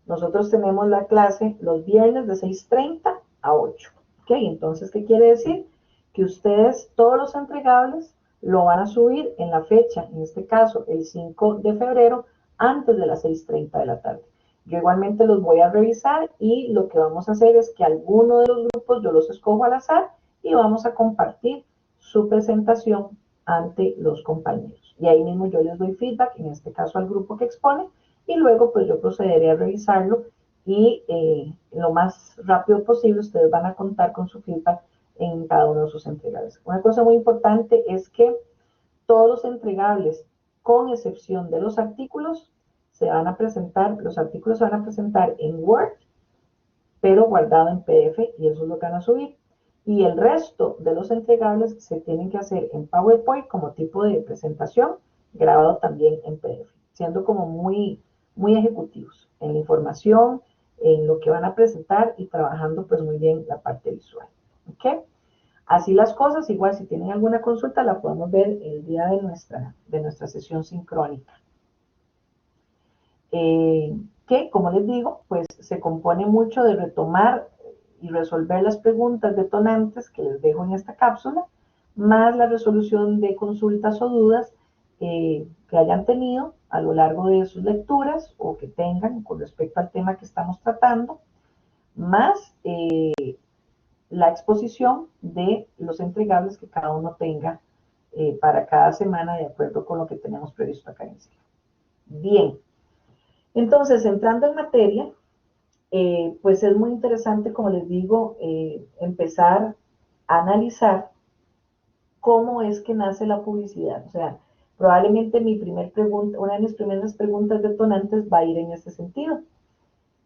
Nosotros tenemos la clase los viernes de 6:30 a 8. ¿Ok? Entonces, ¿qué quiere decir? Que ustedes todos los entregables lo van a subir en la fecha, en este caso el 5 de febrero, antes de las 6:30 de la tarde. Yo igualmente los voy a revisar y lo que vamos a hacer es que alguno de los grupos yo los escojo al azar y vamos a compartir su presentación ante los compañeros. Y ahí mismo yo les doy feedback, en este caso al grupo que expone, y luego pues yo procederé a revisarlo y lo más rápido posible ustedes van a contar con su feedback en cada uno de sus entregables. Una cosa muy importante es que todos los entregables, con excepción de los artículos, los artículos se van a presentar en Word, pero guardado en PDF y eso es lo que van a subir. Y el resto de los entregables se tienen que hacer en PowerPoint como tipo de presentación, grabado también en PDF, siendo como muy ejecutivos en la información, en lo que van a presentar y trabajando pues muy bien la parte visual. ¿Ok? Así las cosas, igual si tienen alguna consulta la podemos ver el día de nuestra sesión sincrónica. Que, como les digo, pues se compone mucho de retomar y resolver las preguntas detonantes que les dejo en esta cápsula, más la resolución de consultas o dudas que hayan tenido a lo largo de sus lecturas o que tengan con respecto al tema que estamos tratando, más la exposición de los entregables que cada uno tenga para cada semana de acuerdo con lo que tenemos previsto acá en SILA. Bien, entonces entrando en materia, pues es muy interesante, como les digo, empezar a analizar cómo es que nace la publicidad. O sea, probablemente una de mis primeras preguntas detonantes va a ir en este sentido.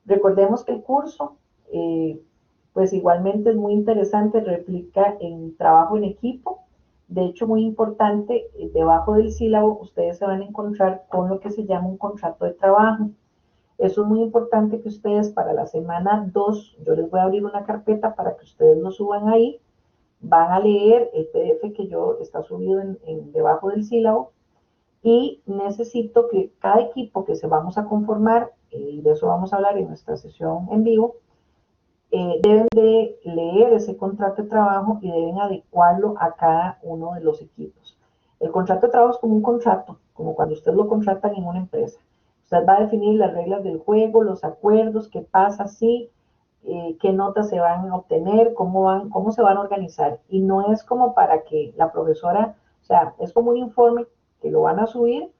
Recordemos que el curso, pues igualmente es muy interesante, replica en trabajo en equipo. De hecho, muy importante, debajo del sílabo ustedes se van a encontrar con lo que se llama un contrato de trabajo. Eso es muy importante que ustedes para la semana 2, yo les voy a abrir una carpeta para que ustedes lo suban ahí, van a leer el PDF que está subido debajo del sílabo y necesito que cada equipo que se vamos a conformar, y de eso vamos a hablar en nuestra sesión en vivo, deben de leer ese contrato de trabajo y deben adecuarlo a cada uno de los equipos. El contrato de trabajo es como un contrato, como cuando ustedes lo contratan en una empresa. Usted va a definir las reglas del juego, los acuerdos, qué pasa si, qué notas se van a obtener, cómo se van a organizar. Y no es como para que la profesora, o sea, es como un informe que lo van a subir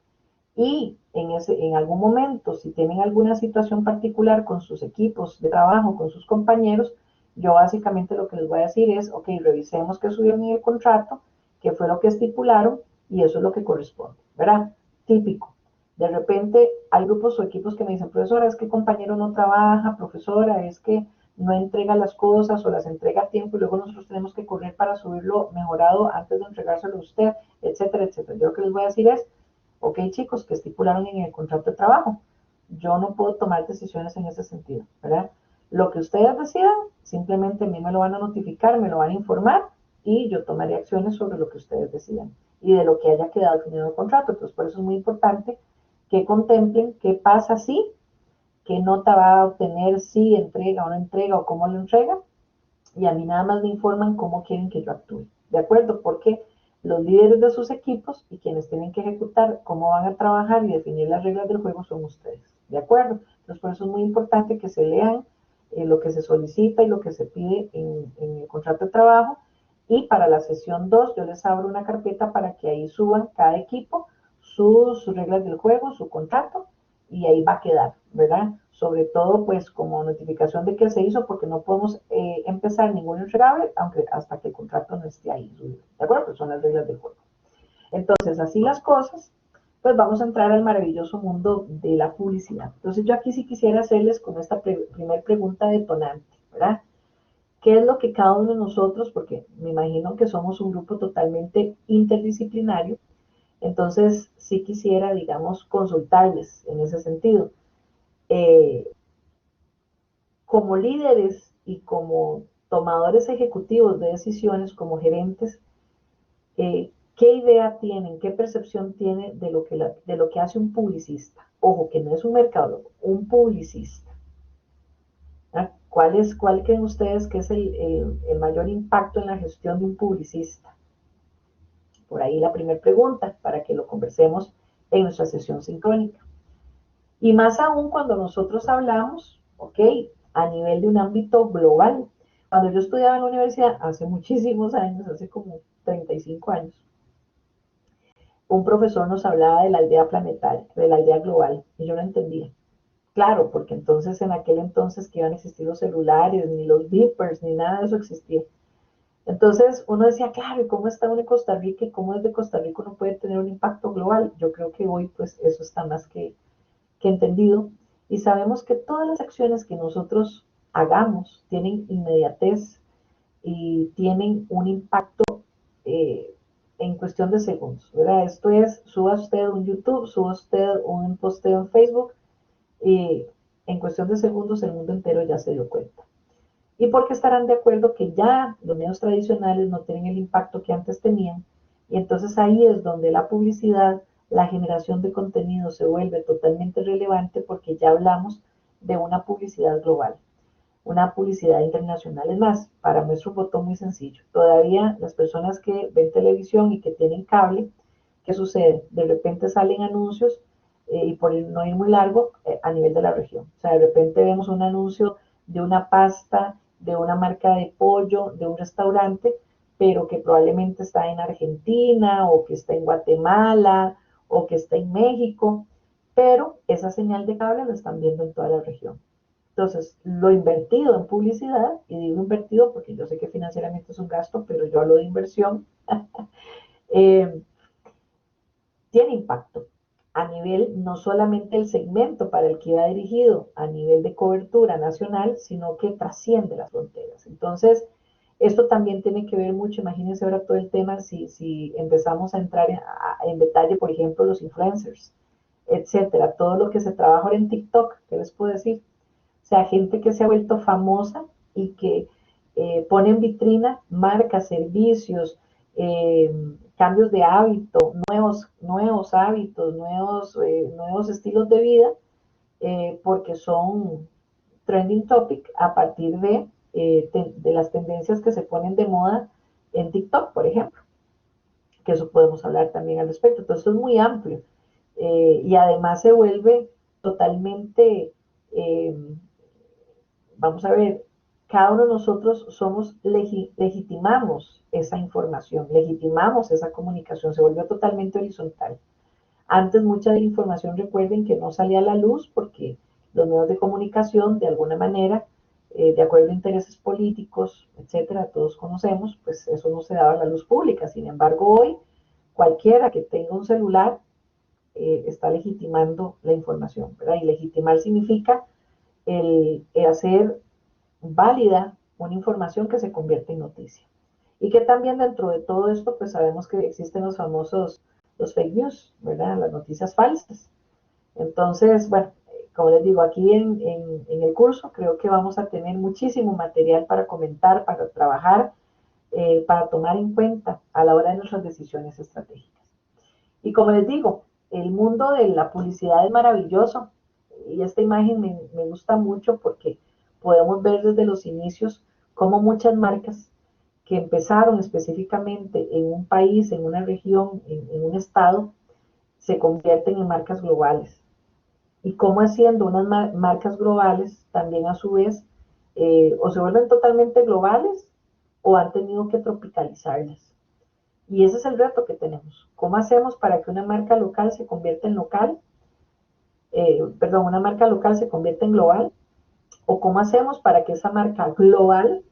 y en algún momento, si tienen alguna situación particular con sus equipos de trabajo, con sus compañeros, yo básicamente lo que les voy a decir es, ok, revisemos qué subieron en el contrato, qué fue lo que estipularon y eso es lo que corresponde, ¿verdad? Típico. De repente hay grupos o equipos que me dicen, profesora, es que el compañero no trabaja, profesora, es que no entrega las cosas o las entrega a tiempo y luego nosotros tenemos que correr para subirlo mejorado antes de entregárselo a usted, etcétera, etcétera. Yo lo que les voy a decir es, ok, chicos, que estipularon en el contrato de trabajo. Yo no puedo tomar decisiones en ese sentido, ¿verdad? Lo que ustedes decidan, simplemente a mí me lo van a notificar, me lo van a informar y yo tomaré acciones sobre lo que ustedes decidan y de lo que haya quedado definido en el contrato. Entonces, por eso es muy importante que contemplen qué pasa si, qué nota va a obtener si entrega o no entrega o cómo lo entrega y a mí nada más me informan cómo quieren que yo actúe, ¿de acuerdo? Porque los líderes de sus equipos y quienes tienen que ejecutar cómo van a trabajar y definir las reglas del juego son ustedes, ¿de acuerdo? Entonces por eso es muy importante que se lean lo que se solicita y lo que se pide en el contrato de trabajo y para la sesión 2 yo les abro una carpeta para que ahí suban cada equipo sus reglas del juego, su contrato y ahí va a quedar, ¿verdad? Sobre todo, pues, como notificación de que se hizo, porque no podemos empezar ningún entregable aunque hasta que el contrato no esté ahí, ¿de acuerdo? Pues son las reglas del juego. Entonces, así las cosas, pues vamos a entrar al maravilloso mundo de la publicidad. Entonces, yo aquí sí quisiera hacerles como esta primera pregunta detonante, ¿verdad? ¿Qué es lo que cada uno de nosotros, porque me imagino que somos un grupo totalmente interdisciplinario, entonces sí quisiera, digamos, consultarles en ese sentido. Eh, como líderes y como tomadores ejecutivos de decisiones, como gerentes, ¿qué idea tienen, qué percepción tienen de lo que hace un publicista? Ojo, que no es un mercadólogo, un publicista. ¿Ah? ¿Cuál creen ustedes que es el mayor impacto en la gestión de un publicista? Por ahí la primera pregunta, para que lo conversemos en nuestra sesión sincrónica. Y más aún cuando nosotros hablamos, ok, a nivel de un ámbito global. Cuando yo estudiaba en la universidad, hace muchísimos años, hace como 35 años, un profesor nos hablaba de la aldea planetaria, de la aldea global, y yo no entendía. Claro, porque entonces en aquel entonces que iban a existir los celulares, ni los beepers, ni nada de eso existía. Entonces uno decía, claro, ¿y cómo está uno en Costa Rica? ¿Y cómo desde Costa Rica uno puede tener un impacto global? Yo creo que hoy pues eso está más que entendido y sabemos que todas las acciones que nosotros hagamos tienen inmediatez y tienen un impacto eh, en cuestión de segundos, ¿verdad? Esto es, suba usted un YouTube, suba usted un posteo en Facebook y en cuestión de segundos el mundo entero ya se dio cuenta. ¿Y por qué estarán de acuerdo que ya los medios tradicionales no tienen el impacto que antes tenían? Y entonces ahí es donde la publicidad, la generación de contenido se vuelve totalmente relevante porque ya hablamos de una publicidad global, una publicidad internacional. Es más, para nuestro botón muy sencillo. Todavía las personas que ven televisión y que tienen cable, ¿qué sucede? De repente salen anuncios y por no ir muy largo, a nivel de la región. O sea, de repente vemos un anuncio de una pasta, de una marca de pollo, de un restaurante, pero que probablemente está en Argentina o que está en Guatemala o que está en México, pero esa señal de cable lo están viendo en toda la región. Entonces, lo invertido en publicidad, y digo invertido porque yo sé que financieramente es un gasto, pero yo hablo de inversión, eh, tiene impacto a nivel no solamente el segmento para el que va dirigido, a nivel de cobertura nacional, sino que trasciende las fronteras. Entonces, esto también tiene que ver mucho, imagínense ahora todo el tema, si empezamos a entrar en detalle, por ejemplo, los influencers, etcétera, todo lo que se trabaja ahora en TikTok, ¿qué les puedo decir? O sea, gente que se ha vuelto famosa y que pone en vitrina marcas, servicios, eh, cambios de hábito, nuevos hábitos, nuevos estilos de vida, porque son trending topic a partir de las tendencias que se ponen de moda en TikTok, por ejemplo, que eso podemos hablar también al respecto. Entonces, esto es muy amplio y además se vuelve totalmente eh, vamos a ver, cada uno de nosotros legitimamos esa información, legitimamos esa comunicación, se volvió totalmente horizontal. Antes mucha de la información, recuerden que no salía a la luz porque los medios de comunicación, de alguna manera, de acuerdo a intereses políticos, etcétera, todos conocemos, pues eso no se daba a la luz pública. Sin embargo, hoy cualquiera que tenga un celular está legitimando la información, ¿verdad? Y legitimar significa el hacer válida una información que se convierte en noticia. Y que también dentro de todo esto, pues sabemos que existen los famosos, los fake news, ¿verdad? Las noticias falsas. Entonces, bueno, como les digo, aquí en el curso creo que vamos a tener muchísimo material para comentar, para trabajar, para tomar en cuenta a la hora de nuestras decisiones estratégicas. Y como les digo, el mundo de la publicidad es maravilloso y esta imagen me gusta mucho porque podemos ver desde los inicios cómo muchas marcas que empezaron específicamente en un país, en una región, en un estado, se convierten en marcas globales. Y cómo haciendo unas marcas globales también a su vez o se vuelven totalmente globales o han tenido que tropicalizarlas. Y ese es el reto que tenemos. ¿Cómo hacemos para que una marca local se convierta en local? Una marca local se convierta en global. ¿O cómo hacemos para que esa marca global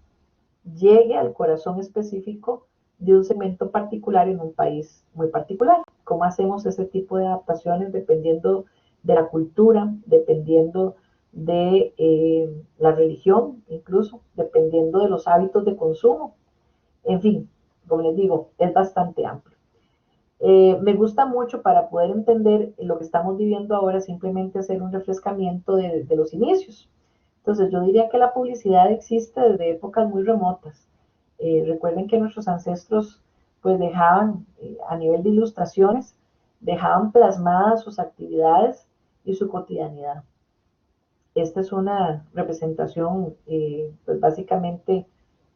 llegue al corazón específico de un segmento particular en un país muy particular? ¿Cómo hacemos ese tipo de adaptaciones dependiendo de la cultura, dependiendo de la religión, incluso dependiendo de los hábitos de consumo? En fin, como les digo, es bastante amplio. Me gusta mucho para poder entender lo que estamos viviendo ahora, simplemente hacer un refrescamiento de los inicios. Entonces, yo diría que la publicidad existe desde épocas muy remotas. Recuerden que nuestros ancestros, pues dejaban, a nivel de ilustraciones, dejaban plasmadas sus actividades y su cotidianidad. Esta es una representación, pues básicamente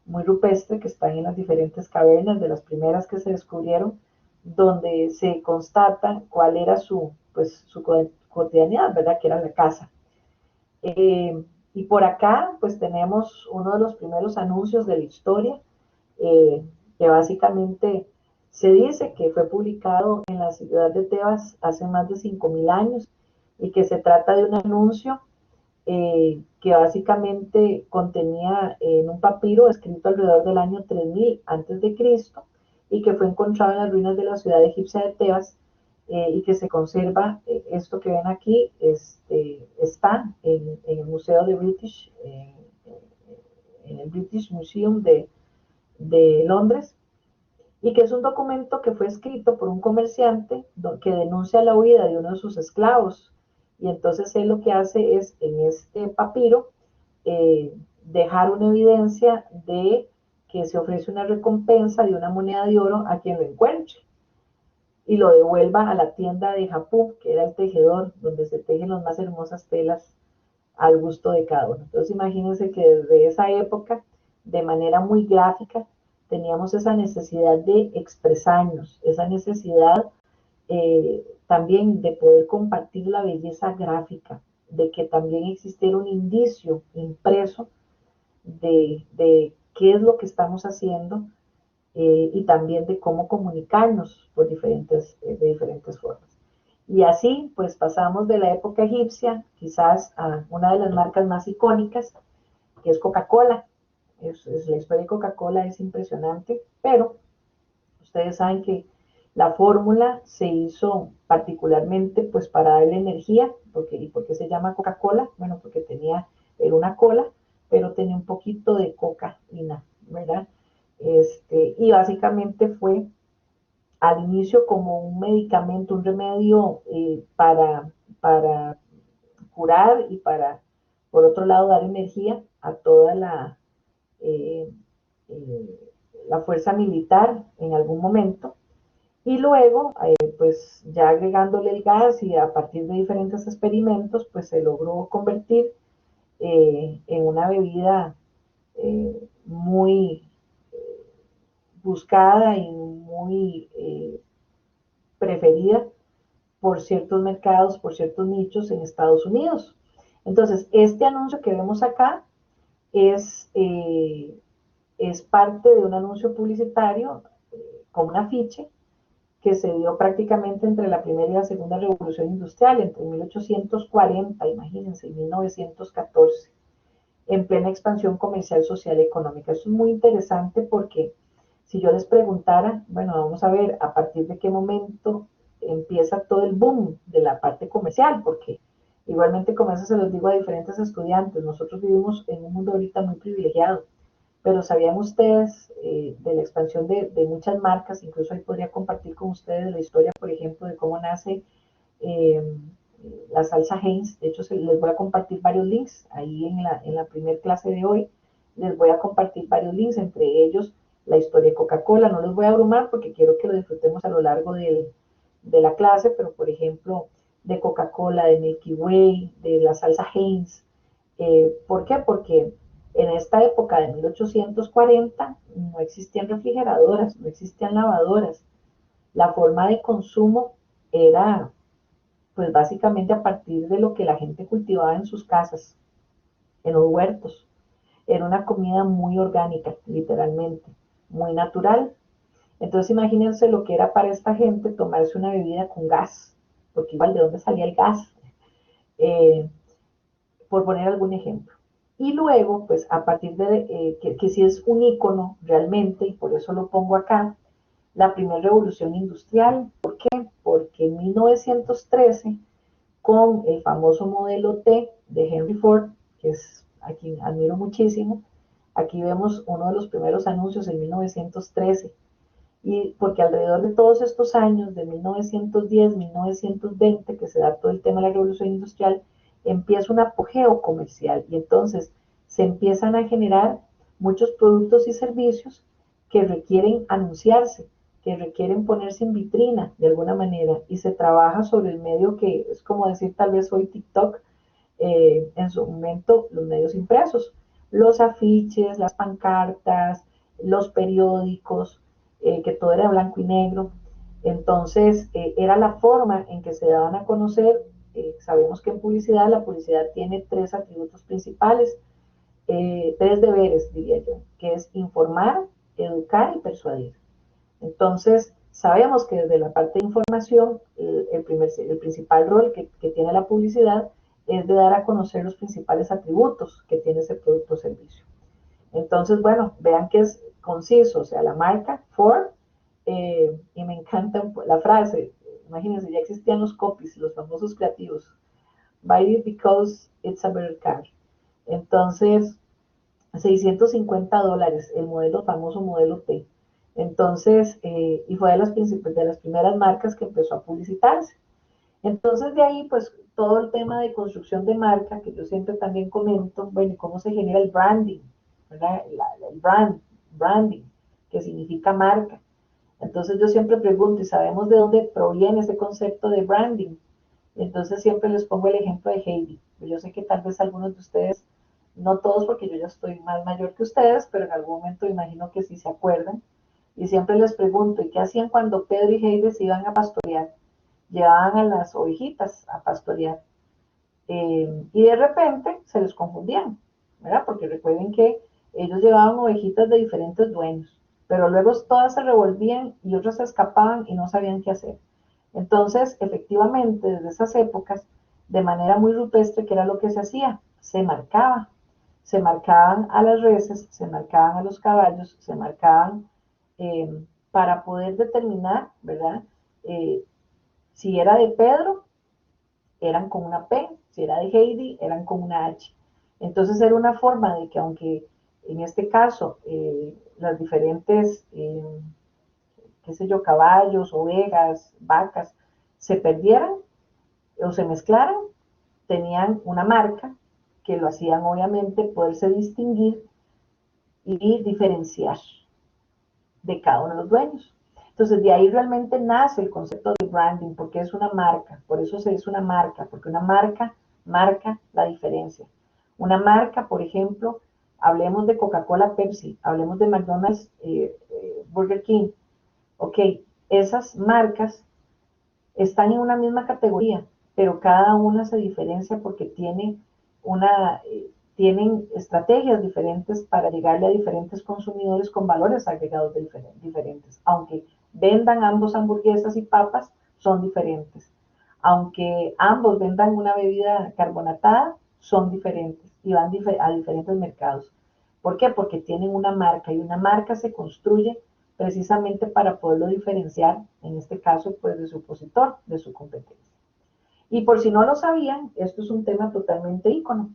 muy rupestre que están en las diferentes cavernas de las primeras que se descubrieron, donde se constata cuál era su cotidianidad, ¿verdad? Que era la casa. Y por acá, pues tenemos uno de los primeros anuncios de la historia, que básicamente se dice que fue publicado en la ciudad de Tebas hace más de 5.000 años y que se trata de un anuncio que básicamente contenía en un papiro escrito alrededor del año 3000 antes de Cristo y que fue encontrado en las ruinas de la ciudad egipcia de Tebas y que se conserva, esto que ven aquí, está en el Museo de British, en el British Museum de Londres, y que es un documento que fue escrito por un comerciante que denuncia la huida de uno de sus esclavos. Y entonces él lo que hace es, en este papiro, dejar una evidencia de que se ofrece una recompensa de una moneda de oro a quien lo encuentre y lo devuelva a la tienda de Japú, que era el tejedor, donde se tejen las más hermosas telas al gusto de cada uno. Entonces imagínense que desde esa época, de manera muy gráfica, teníamos esa necesidad de expresarnos, esa necesidad también de poder compartir la belleza gráfica, de que también existiera un indicio impreso de qué es lo que estamos haciendo y también de cómo comunicarnos por de diferentes formas. Y así, pues pasamos de la época egipcia, quizás a una de las marcas más icónicas, que es Coca-Cola. La historia de Coca-Cola es impresionante, pero ustedes saben que la fórmula se hizo particularmente pues para darle energía. ¿Y por qué se llama Coca-Cola? Bueno, porque era una cola, pero tenía un poquito de cocaína, ¿verdad? Y básicamente fue al inicio como un medicamento, un remedio para curar y para, por otro lado, dar energía a toda eh, eh, la fuerza militar en algún momento. Y luego, pues ya agregándole el gas y a partir de diferentes experimentos, pues se logró convertir en una bebida muy buscada y muy preferida por ciertos mercados, por ciertos nichos en Estados Unidos. Entonces, este anuncio que vemos acá es, eh, es parte de un anuncio publicitario con un afiche que se dio prácticamente entre la primera y la segunda revolución industrial, entre 1840, imagínense, y 1914, en plena expansión comercial, social y económica. Eso es muy interesante porque si yo les preguntara, bueno, vamos a ver a partir de qué momento empieza todo el boom de la parte comercial, porque igualmente como eso se los digo a diferentes estudiantes, nosotros vivimos en un mundo ahorita muy privilegiado, pero ¿sabían ustedes de la expansión de muchas marcas? Incluso ahí podría compartir con ustedes la historia, por ejemplo, de cómo nace eh, la salsa Heinz. De hecho, les voy a compartir varios links ahí en la primera clase de hoy. Les voy a compartir varios links, entre ellos la historia de Coca-Cola. No les voy a abrumar porque quiero que lo disfrutemos a lo largo de la clase, pero por ejemplo, de Coca-Cola, de Milky Way, de la salsa Heinz. ¿Por qué? Porque en esta época de 1840 no existían refrigeradoras, no existían lavadoras. La forma de consumo era pues básicamente a partir de lo que la gente cultivaba en sus casas, en los huertos. Era una comida muy orgánica, literalmente, muy natural. Entonces imagínense lo que era para esta gente tomarse una bebida con gas, porque igual de dónde salía el gas, eh, por poner algún ejemplo. Y luego, pues a partir de, que sí es un ícono realmente, y por eso lo pongo acá, la primera revolución industrial. ¿Por qué? Porque en 1913 con el famoso modelo T de Henry Ford, que es a quien admiro muchísimo. Aquí vemos uno de los primeros anuncios en 1913. Y porque alrededor de todos estos años, de 1910, 1920, que se da todo el tema de la revolución industrial, empieza un apogeo comercial y entonces se empiezan a generar muchos productos y servicios que requieren anunciarse, que requieren ponerse en vitrina de alguna manera y se trabaja sobre el medio que es como decir tal vez hoy TikTok, en su momento los medios impresos, los afiches, las pancartas, los periódicos, que todo era blanco y negro. Entonces, era la forma en que se daban a conocer. Sabemos que en publicidad, la publicidad tiene tres atributos principales, tres deberes, diría yo, que es informar, educar y persuadir. Entonces, sabemos que desde la parte de información, el principal rol que tiene la publicidad es de dar a conocer los principales atributos que tiene ese producto o servicio. Entonces, bueno, vean que es conciso, o sea, la marca Ford, y me encanta la frase, imagínense, ya existían los copies, los famosos creativos, buy it because it's a better car. Entonces, $650, el modelo, famoso modelo T. Entonces, y fue de las primeras marcas que empezó a publicitarse. Entonces, de ahí, pues, todo el tema de construcción de marca, que yo siempre también comento, bueno, cómo se genera el branding, ¿verdad? El branding, que significa marca. Entonces, yo siempre pregunto, ¿y sabemos de dónde proviene ese concepto de branding? Entonces, siempre les pongo el ejemplo de Heidi. Yo sé que tal vez algunos de ustedes, no todos porque yo ya estoy más mayor que ustedes, pero en algún momento imagino que sí se acuerdan. Y siempre les pregunto, ¿y qué hacían cuando Pedro y Heidi se iban a pastorear? Llevaban a las ovejitas a pastorear. Y de repente se les confundían, ¿verdad? Porque recuerden que ellos llevaban ovejitas de diferentes dueños. pero luego todas se revolvían y otras se escapaban y no sabían qué hacer. Entonces, efectivamente, desde esas épocas, de manera muy rupestre, ¿qué era lo que se hacía? Se marcaban a las reses, se marcaban a los caballos, se marcaban para poder determinar, ¿verdad? Eh, si era de Pedro, eran con una P, si era de Heidi, eran con una H. Entonces era una forma de que aunque en este caso las diferentes, qué sé yo, caballos, ovejas, vacas, se perdieran o se mezclaran, tenían una marca que lo hacían obviamente poderse distinguir y diferenciar de cada uno de los dueños. Entonces, de ahí realmente nace el concepto de branding, porque es una marca, por eso se dice una marca, porque una marca marca la diferencia. Una marca, por ejemplo, hablemos de Coca-Cola, Pepsi, hablemos de McDonald's, Burger King, ok, esas marcas están en una misma categoría, pero cada una se diferencia porque tienen estrategias diferentes para llegarle a diferentes consumidores con valores agregados diferentes. Aunque vendan ambos hamburguesas y papas, son diferentes. Aunque ambos vendan una bebida carbonatada, son diferentes y van a diferentes mercados. ¿Por qué? Porque tienen una marca y una marca se construye precisamente para poderlo diferenciar, en este caso, pues de su opositor, de su competencia. Y por si no lo sabían, esto es un tema totalmente ícono.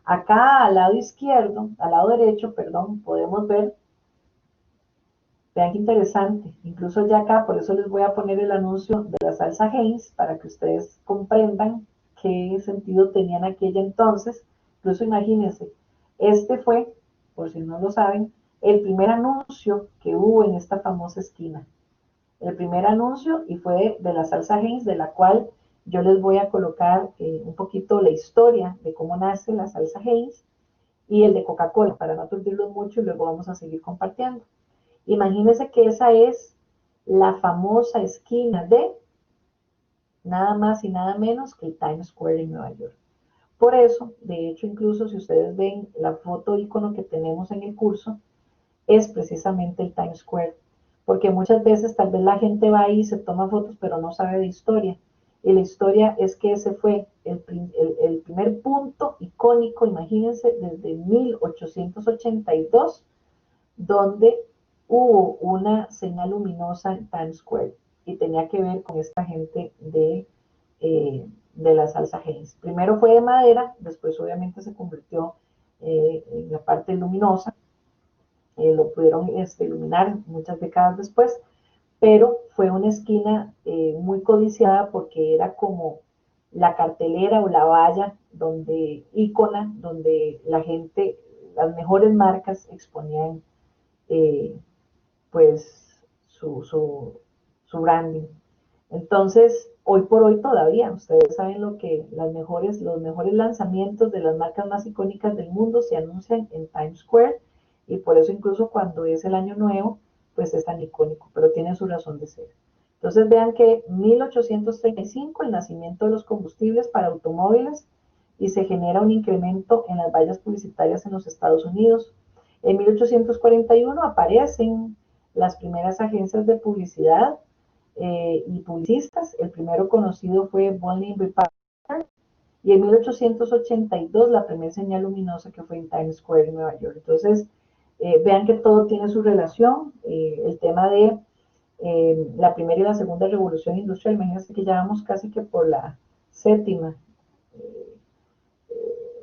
Acá al lado izquierdo, al lado derecho, perdón, podemos ver, vean qué interesante, incluso ya acá, por eso les voy a poner el anuncio de la salsa Heinz, para que ustedes comprendan qué sentido tenían aquella entonces. Incluso imagínense, este fue, por si no lo saben, el primer anuncio que hubo en esta famosa esquina. El primer anuncio y fue de la salsa Heinz, de la cual yo les voy a colocar un poquito la historia de cómo nace la salsa Heinz y el de Coca-Cola, para no aturdirlos mucho y luego vamos a seguir compartiendo. Imagínense que esa es la famosa esquina de nada más y nada menos que el Times Square en Nueva York. Por eso, de hecho, incluso si ustedes ven la foto icono que tenemos en el curso, es precisamente el Times Square, porque muchas veces tal vez la gente va ahí y se toma fotos, pero no sabe de historia. Y la historia es que ese fue el primer punto icónico, imagínense, desde 1882, donde hubo una señal luminosa en Times Square y tenía que ver con esta gente de la salsa Heinz. Primero fue de madera, después obviamente se convirtió en la parte luminosa, lo pudieron iluminar muchas décadas después, pero fue una esquina muy codiciada porque era como la cartelera o la valla donde ícona, donde la gente, las mejores marcas exponían eh, pues su branding. Entonces, hoy por hoy todavía, ustedes saben los mejores lanzamientos de las marcas más icónicas del mundo se anuncian en Times Square y por eso incluso cuando es el año nuevo, pues es tan icónico, pero tiene su razón de ser. Entonces vean que 1835 el nacimiento de los combustibles para automóviles y se genera un incremento en las vallas publicitarias en los Estados Unidos. En 1841 aparecen las primeras agencias de publicidad y publicistas. El primero conocido fue Bonnie B. Parker y en 1882 la primera señal luminosa que fue en Times Square en Nueva York. Entonces, vean que todo tiene su relación. El tema de la primera y la segunda revolución industrial, imagínense que ya vamos casi que por la séptima,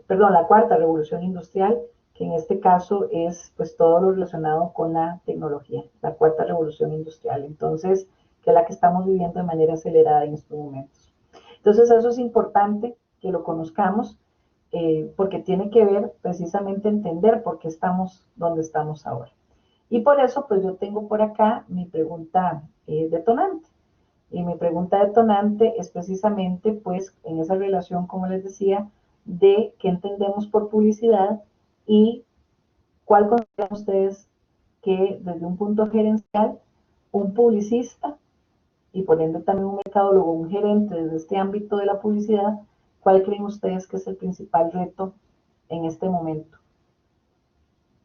perdón, la cuarta revolución industrial, que en este caso es pues todo lo relacionado con la tecnología, la cuarta revolución industrial, entonces, que es la que estamos viviendo de manera acelerada en estos momentos. Entonces, eso es importante que lo conozcamos, porque tiene que ver precisamente entender por qué estamos donde estamos ahora. Y por eso, pues yo tengo por acá mi pregunta detonante. Y mi pregunta detonante es precisamente, pues, en esa relación, como les decía, de qué entendemos por publicidad y cuál consideran ustedes que desde un punto gerencial, un publicista y por ende también un mercadólogo, un gerente desde este ámbito de la publicidad, ¿cuál creen ustedes que es el principal reto en este momento?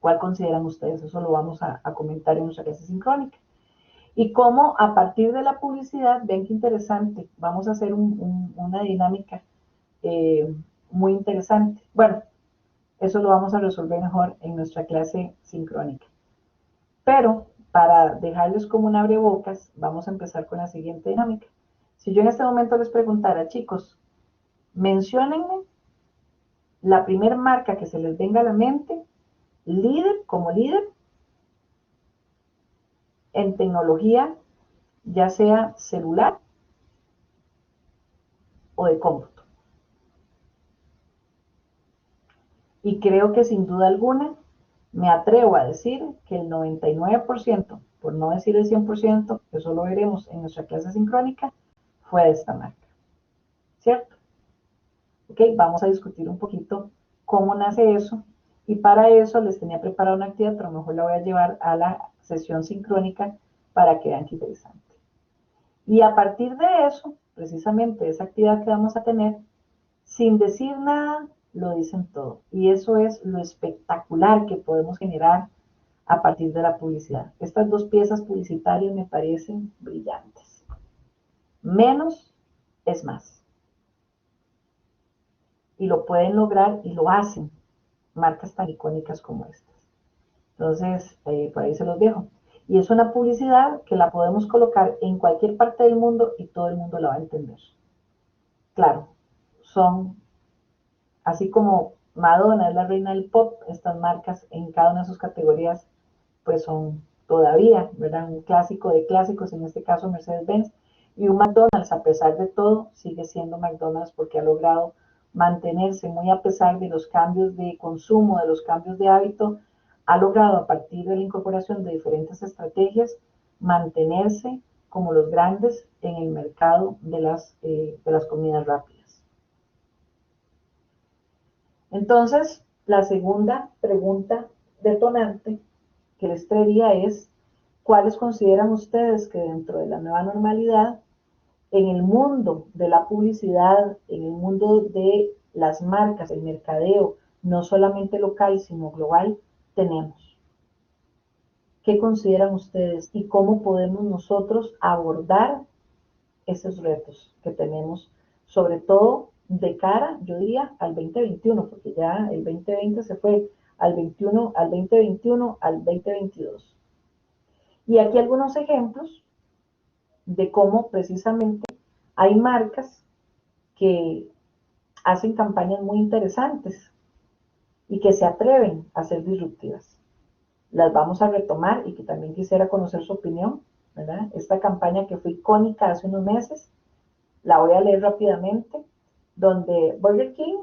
¿Cuál consideran ustedes? Eso lo vamos a comentar en nuestra clase sincrónica. Y cómo a partir de la publicidad, ven qué interesante, vamos a hacer una dinámica muy interesante. Bueno, eso lo vamos a resolver mejor en nuestra clase sincrónica. Pero para dejarles como un abrebocas, vamos a empezar con la siguiente dinámica. Si yo en este momento les preguntara, chicos, menciónenme la primera marca que se les venga a la mente, líder como líder, en tecnología, ya sea celular o de cómputo. Y creo que sin duda alguna me atrevo a decir que el 99%, por no decir el 100%, que eso lo veremos en nuestra clase sincrónica, fue de esta marca. ¿Cierto? Ok, vamos a discutir un poquito cómo nace eso. Y para eso les tenía preparada una actividad, pero mejor la voy a llevar a la sesión sincrónica para que vean qué interesante. Y a partir de eso, precisamente esa actividad que vamos a tener, sin decir nada, lo dicen todo. Y eso es lo espectacular que podemos generar a partir de la publicidad. Estas dos piezas publicitarias me parecen brillantes. Menos es más. Y lo pueden lograr y lo hacen marcas tan icónicas como estas. Entonces, por ahí se los dejo. Y es una publicidad que la podemos colocar en cualquier parte del mundo y todo el mundo la va a entender. Claro, son, así como Madonna es la reina del pop, estas marcas en cada una de sus categorías, pues son todavía, ¿verdad? Un clásico de clásicos, en este caso Mercedes-Benz, y un McDonald's, a pesar de todo, sigue siendo McDonald's porque ha logrado mantenerse muy a pesar de los cambios de consumo, de los cambios de hábito, ha logrado a partir de la incorporación de diferentes estrategias mantenerse como los grandes en el mercado de las comidas rápidas. Entonces, la segunda pregunta detonante que les traería es, ¿cuáles consideran ustedes que dentro de la nueva normalidad, en el mundo de la publicidad, en el mundo de las marcas, el mercadeo, no solamente local, sino global, tenemos? ¿Qué consideran ustedes y cómo podemos nosotros abordar esos retos que tenemos, sobre todo de cara, yo diría, al 2021, porque ya el 2020 se fue al 21, al 2021, al 2022. Y aquí algunos ejemplos de cómo precisamente hay marcas que hacen campañas muy interesantes y que se atreven a ser disruptivas. Las vamos a retomar y que también quisiera conocer su opinión, ¿verdad? Esta campaña que fue icónica hace unos meses, la voy a leer rápidamente, donde Burger King,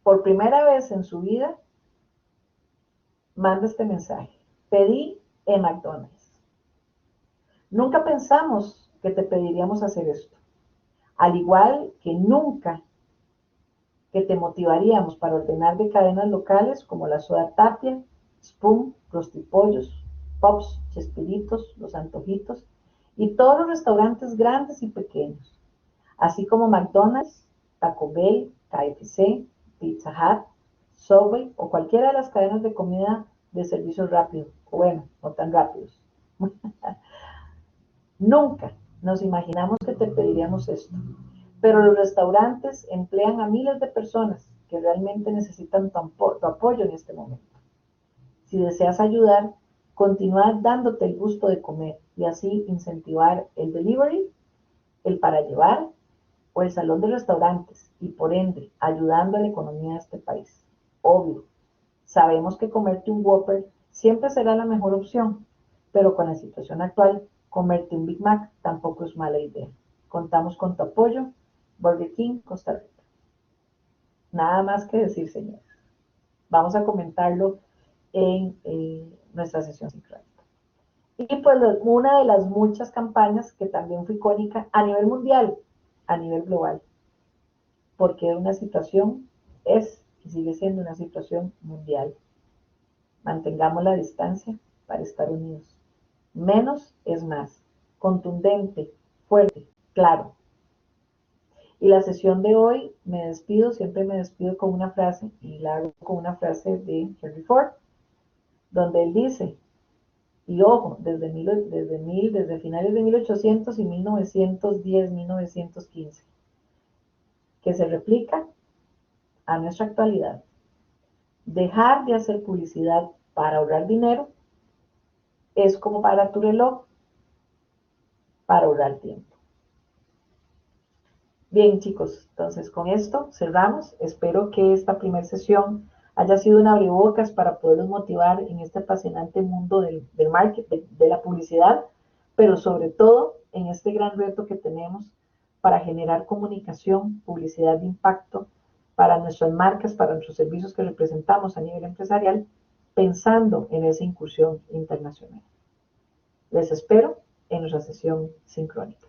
por primera vez en su vida, manda este mensaje: pedí en McDonald's. Nunca pensamos que te pediríamos hacer esto, al igual que nunca que te motivaríamos para ordenar de cadenas locales como la Soda Tapia, Spoon, Rostipollos, Pops, Chespiritos, Los Antojitos y todos los restaurantes grandes y pequeños, así como McDonald's, Taco Bell, KFC, Pizza Hut, Subway o cualquiera de las cadenas de comida de servicio rápido, o bueno, no tan rápidos. Nunca nos imaginamos que te pediríamos esto, pero los restaurantes emplean a miles de personas que realmente necesitan tu apoyo en este momento. Si deseas ayudar, continúa dándote el gusto de comer y así incentivar el delivery, el para llevar o el salón de restaurantes y por ende ayudando a la economía de este país. Obvio, sabemos que comerte un Whopper siempre será la mejor opción, pero con la situación actual, comerte un Big Mac tampoco es mala idea. Contamos con tu apoyo. Burger King, Costa Rica. Nada más que decir, señores. Vamos a comentarlo en nuestra sesión sincrónica. Y pues una de las muchas campañas que también fue icónica a nivel mundial, a nivel global, porque una situación es y sigue siendo una situación mundial. Mantengamos la distancia para estar unidos. Menos es más. Contundente, fuerte, claro. Y la sesión de hoy me despido, siempre me despido con una frase y la hago con una frase de Henry Ford. donde él dice, y ojo, desde finales de 1800 y 1910, 1915, que se replica a nuestra actualidad. Dejar de hacer publicidad para ahorrar dinero es como para tu reloj para ahorrar tiempo. Bien, chicos, entonces con esto cerramos. Espero que esta primera sesión haya sido un abrebocas para poderlos motivar en este apasionante mundo del marketing, de la publicidad, pero sobre todo en este gran reto que tenemos para generar comunicación, publicidad de impacto para nuestras marcas, para nuestros servicios que representamos a nivel empresarial, pensando en esa incursión internacional. Les espero en nuestra sesión sincrónica.